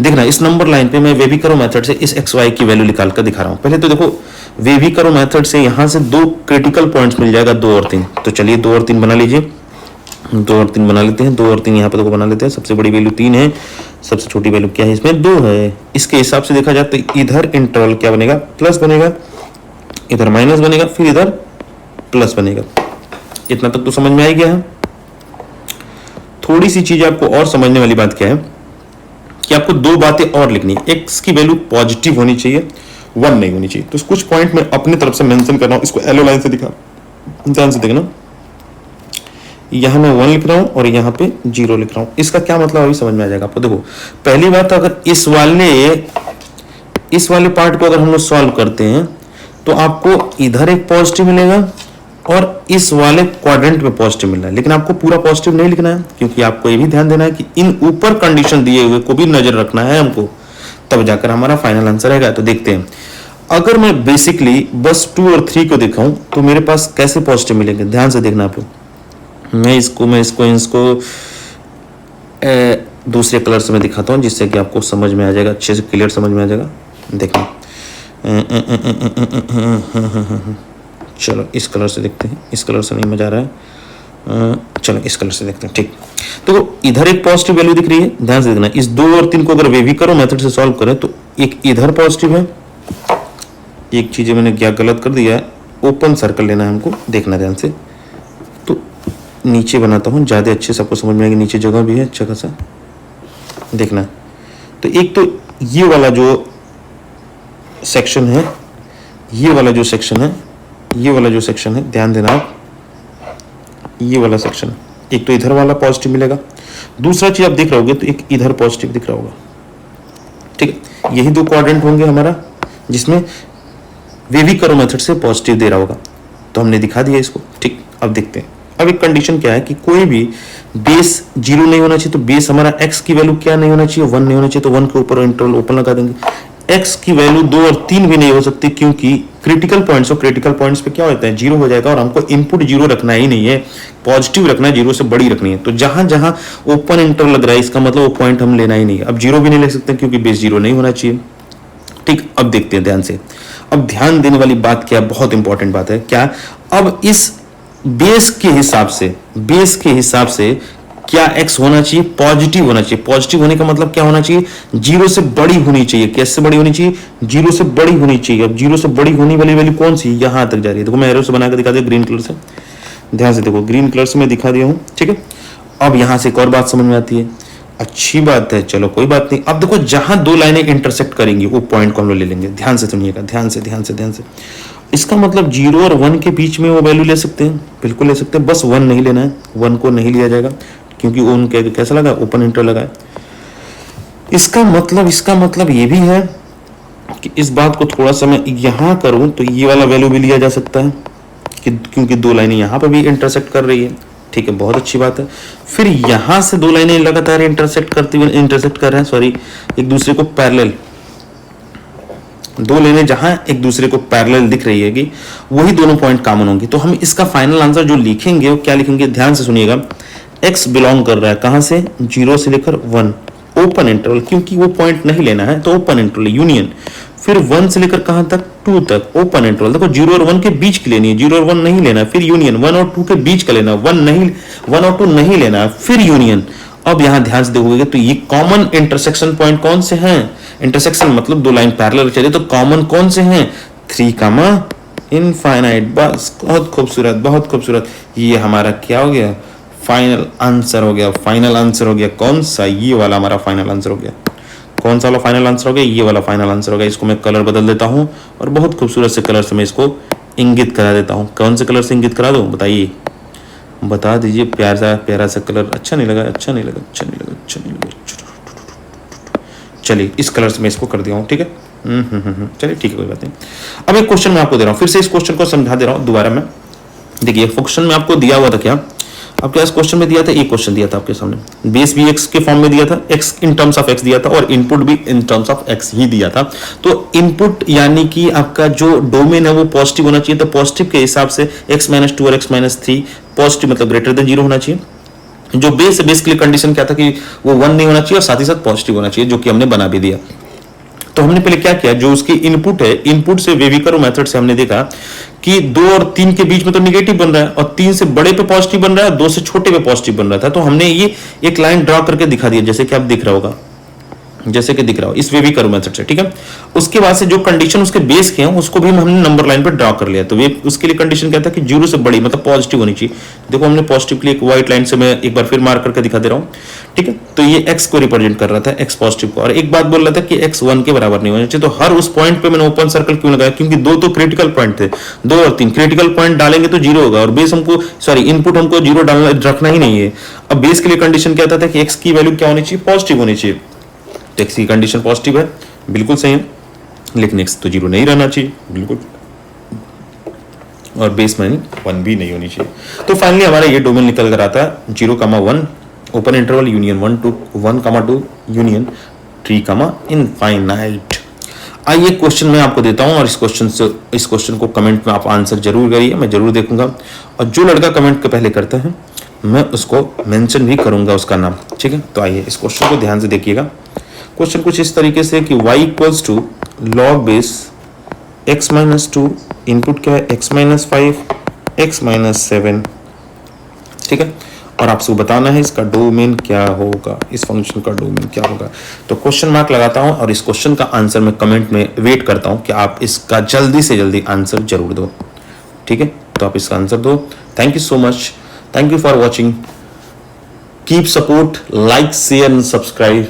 देखना इस नंबर लाइन पे मैं वेवी करो मेथड से इस एक्स वाई की वैल्यू निकाल कर दिखा रहा हूं। पहले तो देखो वेवी करो मेथड से यहां से 2 क्रिटिकल पॉइंट्स मिल जाएगा, 2 और 3। तो चलिए 2 और 3 बना लीजिए, 2 और 3 बना लेते हैं। 2 और 3 यहाँ पे देखो बना लेते हैं। सबसे बड़ी वैल्यू 3 है, सबसे छोटी वैल्यू क्या है इसमें 2 है। इसके हिसाब से देखा जाए तो इधर इंटरवल क्या बनेगा, प्लस बनेगा, इधर माइनस बनेगा, फिर इधर प्लस बनेगा। इतना तक तो समझ में आ गया है। थोड़ी सी चीज आपको और समझने वाली बात क्या है कि आपको 2 बातें और लिखनी है। एक्स की वैल्यू पॉजिटिव होनी चाहिए, 1 नहीं होनी चाहिए। तो कुछ पॉइंट मैं अपनी तरफ से मेंशन कर रहा हूं, इसको येलो लाइन से दिखा, ध्यान से देखना। यहां मैं 1 लिख रहा हूं और यहां पे 0 लिख रहा हूं। इसका क्या मतलब अभी समझ में आ जाएगा आपको। देखो पहली बात, अगर इस वाले पार्ट को अगर हम लोग सॉल्व करते हैं तो आपको इधर एक पॉजिटिव मिलेगा और इस वाले क्वाड्रेंट में पॉजिटिव मिल रहा है, लेकिन आपको पूरा पॉजिटिव नहीं लिखना है, क्योंकि आपको ये भी ध्यान देना है कि इन ऊपर कंडीशन दिए हुए को भी नजर रखना है हमको, तब जाकर हमारा फाइनल आंसर आएगा। तो देखते हैं, अगर मैं बेसिकली बस 2 और 3 को दिखाऊं तो मेरे पास कैसे पॉजिटिव मिलेंगे, ध्यान से देखना आप। मैं इसको दूसरे कलर से मैं दिखाता हूं, जिससे कि आपको समझ में आ जाएगा, अच्छे से क्लियर समझ में आ जाएगा। देखना, चलो इस कलर से देखते हैं, इस कलर से नहीं मजा आ रहा है, चलो इस कलर से देखते हैं। ठीक, तो इधर एक पॉजिटिव वैल्यू दिख रही है, ध्यान से देखना। इस 2 और 3 को अगर वेवी करो मेथड से सॉल्व करें तो एक इधर पॉजिटिव है, एक चीज मैंने क्या गलत कर दिया है, ओपन सर्कल लेना है हमको, देखना ध्यान से। तो नीचे बनाता हूँ, ज्यादा अच्छे से आपको समझ में आएगी, नीचे जगह भी है अच्छा खासा, देखना। तो एक तो ये वाला जो सेक्शन है, ये वाला जो सेक्शन है, ध्यान देना आप, ये वाला सेक्शन, एक तो इधर वाला पॉजिटिव मिलेगा, दूसरा चीज आप देख रहे होगे तो एक इधर पॉजिटिव दिख रहा होगा। ठीक है, यही 2 क्वाड्रेंट होंगे हमारा, जिसमें वेवी करो मेथड से पॉजिटिव दे रहा होगा। तो हमने दिखा दिया इसको। ठीक, अब देखते हैं। अब एक कंडीशन क्या है कि कोई भी बेस 0 नहीं होना चाहिए। तो बेस हमारा x की वैल्यू क्या नहीं होना चाहिए, 1 नहीं होना चाहिए। तो 1 के ऊपर इंटरवल ओपन लगा देंगे। x की वैल्यू 2 और 3 भी नहीं हो सकती, क्योंकि क्रिटिकल पॉइंट्स और क्रिटिकल पॉइंट्स पे क्या होता है, जीरो हो जाएगा, और हमको इनपुट जीरो रखना ही नहीं है, पॉजिटिव रखना है, जीरो से बड़ी रखनी है। तो जहां जहां ओपन इंटर लग रहा है इसका मतलब वो पॉइंट हम लेना ही नहीं है। अब जीरो भी नहीं ले सकते क्योंकि बेस जीरो नहीं होना चाहिए। ठीक, अब देखते हैं ध्यान से। अब ध्यान देने वाली बात क्या, बहुत इंपॉर्टेंट बात है क्या, अब इस बेस के हिसाब से क्या x होना चाहिए, पॉजिटिव होना चाहिए। पॉजिटिव होने का मतलब क्या होना चाहिए, जीरो से बड़ी होनी चाहिए। कैसे बड़ी होनी चाहिए, जीरो से बड़ी होनी चाहिए। अब जीरो से बड़ी होने वाली वैल्यू कौन सी, यहां तक जा रही है। देखो मैं एरो से बनाकर दिखा दिया ग्रीन कलर से, ध्यान से देखो, ग्रीन कलर से मैं दिखा दिया हूं। ठीक है, अब यहां से एक और बात समझ में आती है, अच्छी बात है, चलो कोई बात नहीं। अब देखो जहां दो लाइनें इंटरसेक्ट करेंगी वो पॉइंट को हम लोग ले लेंगे। ध्यान से सुनिएगा, ध्यान से। इसका मतलब 0 और 1 के बीच में वो वैल्यू ले सकते हैं, बिल्कुल ले सकते हैं, बस 1 नहीं लेना है, 1 को नहीं लिया जाएगा क्योंकि उन कैसा लगा, ओपन इंटर लगा है। इसका मतलब ये भी है कि इस बात को थोड़ा सा मैं यहां करूं तो ये वाला वैल्यू भी लिया जा सकता है कि क्योंकि दो लाइनें यहां पर भी इंटरसेक्ट कर रही है। ठीक है, बहुत अच्छी बात है। फिर यहां से दो लाइनें लगातार इंटरसेक्ट कर रहे हैं, सॉरी, एक दूसरे को पैरेलल, दो लाइनें जहां एक दूसरे को पैरेलल दिख रही है, वही दोनों पॉइंट कॉमन होंगी। तो हम इसका फाइनल आंसर जो लिखेंगे वो क्या लिखेंगे, ध्यान से सुनिएगा। x बिलोंग कर रहा है कहां से, 0 से लेकर 1, ओपन इंटरवल, क्योंकि वो पॉइंट नहीं लेना है तो ओपन इंटरवल यूनियन। फिर 1 से लेकर कहां तक, 2 तक, ओपन इंटरवल। देखो 0 और 1 के बीच की लेनी है, 0 और 1 नहीं लेना है, फिर यूनियन। 1 और 2 के बीच का लेना, 1 और 2 नहीं लेना है, फिर यूनियन। अब यहां ध्यान से देखोगे तो ये कॉमन इंटरसेक्शन पॉइंट कौन से हैं, इंटरसेक्शन मतलब दो लाइन पैरेलल चले तो कॉमन कौन से हैं, 3, इनफाइनाइट। बस, बहुत खूबसूरत। ये हमारा क्या हो गया, फाइनल आंसर हो गया। कौन सा, ये वाला हमारा फाइनल आंसर हो गया। कौन सा वाला फाइनल आंसर हो गया, ये वाला फाइनल आंसर हो गया। इसको मैं कलर बदल देता हूं और बहुत खूबसूरत से कलर से मैं इसको इंगित करा देता हूं। कौन से कलर से इंगित करा दूं, बताइए, बता दीजिए। प्यारा सा कलर, अच्छा नहीं लगा। चलिए इस कलर से मैं इसको कर दिया हूं। ठीक है, चलिए ठीक है, कोई बात नहीं। अब एक क्वेश्चन मैं आपको दे रहा हूं, फिर से इस क्वेश्चन को समझा दे रहा हूं दोबारा मैं। देखिए क्वेश्चन में आपको दिया हुआ था क्या, आपके पास क्वेश्चन में दिया था, एक क्वेश्चन दिया था आपके सामने, बेस भी x के फॉर्म में दिया था, x in terms of x दिया था और इनपुट भी इन टर्म्स ऑफ x ही दिया था। तो इनपुट यानी कि आपका जो डोमेन है वो पॉजिटिव होना चाहिए। तो पॉजिटिव के हिसाब से x-2 और x-3 पॉजिटिव मतलब ग्रेटर देन 0 होना चाहिए। जो बेस है, बेस के लिए कंडीशन क्या था कि वो 1 नहीं होना चाहिए और साथ ही साथ पॉजिटिव होना चाहिए, जो कि हमने बना भी दिया। तो हमने पहले क्या किया, जो उसकी इनपुट है, इनपुट से वेविकर मेथड से हमने देखा कि 2 और 3 के बीच में तो निगेटिव बन रहा है और 3 से बड़े पे पॉजिटिव बन रहा है, 2 से छोटे पे पॉजिटिव बन रहा था। तो हमने ये एक लाइन ड्रॉ करके दिखा दिया, जैसे कि आप दिख रहा होगा, जैसे कि दिख रहा हो इस वेविकर मेथड से। ठीक है, उसके बाद से जो कंडीशन उसके बेस के हैं उसको भी हमने नंबर लाइन पे ड्रॉ कर लिया। तो वे उसके लिए कंडीशन क्या था कि 0 से बड़ी मतलब पॉजिटिव होनी चाहिए। देखो हमने पॉजिटिव के लिए एक व्हाइट लाइन से मैं एक बार फिर मार्क करके दिखा दे रहा हूं। ठीक है, तो ये x को रिप्रेजेंट कर रहा था, x पॉजिटिव को, और एक बात बोल रहा था कि x 1 के बराबर नहीं होना चाहिए। तो हर उस पॉइंट पे मैंने ओपन सर्कल क्यों लगाया, क्योंकि दो तो क्रिटिकल पॉइंट थे, 2 और 3 क्रिटिकल पॉइंट डालेंगे तो 0 होगा और बेस हमको, सॉरी, इनपुट हमको 0 डालना रखना ही नहीं है। अब बेस के लिए कंडीशन क्या था कि x की वैल्यू क्या होनी चाहिए, पॉजिटिव होनी चाहिए। तो x की कंडीशन पॉजिटिव है, बिल्कुल सही है, लेकिन x तो 0 नहीं रहना चाहिए, बिल्कुल, और बेस में 1 भी नहीं होनी चाहिए। तो फाइनली हमारा ये डोमेन निकल कर आता है 0,1 open interval union 1,2 union 3, infinite. आइए क्वेश्चन मैं आपको देता हूं और इस क्वेश्चन को कमेंट में आप आंसर जरूर करिए, मैं जरूर देखूंगा। और जो लड़का कमेंट के पहले करता है मैं उसको मेंशन भी करूंगा उसका नाम। ठीक है, तो आइए इस क्वेश्चन को ध्यान से देखिएगा। क्वेश्चन कुछ इस तरीके से कि y equals to log base x-2, input क्या है x-5, x-7। ठीक है, और आपसे बताना है इसका डोमेन क्या होगा, इस फंक्शन का डोमेन क्या होगा। तो क्वेश्चन मार्क लगाता हूं और इस क्वेश्चन का आंसर मैं कमेंट में वेट करता हूं कि आप इसका जल्दी से जल्दी आंसर जरूर दो। ठीक है, तो आप इसका आंसर दो। Thank you so much, thank you for watching, keep support, like, share and subscribe.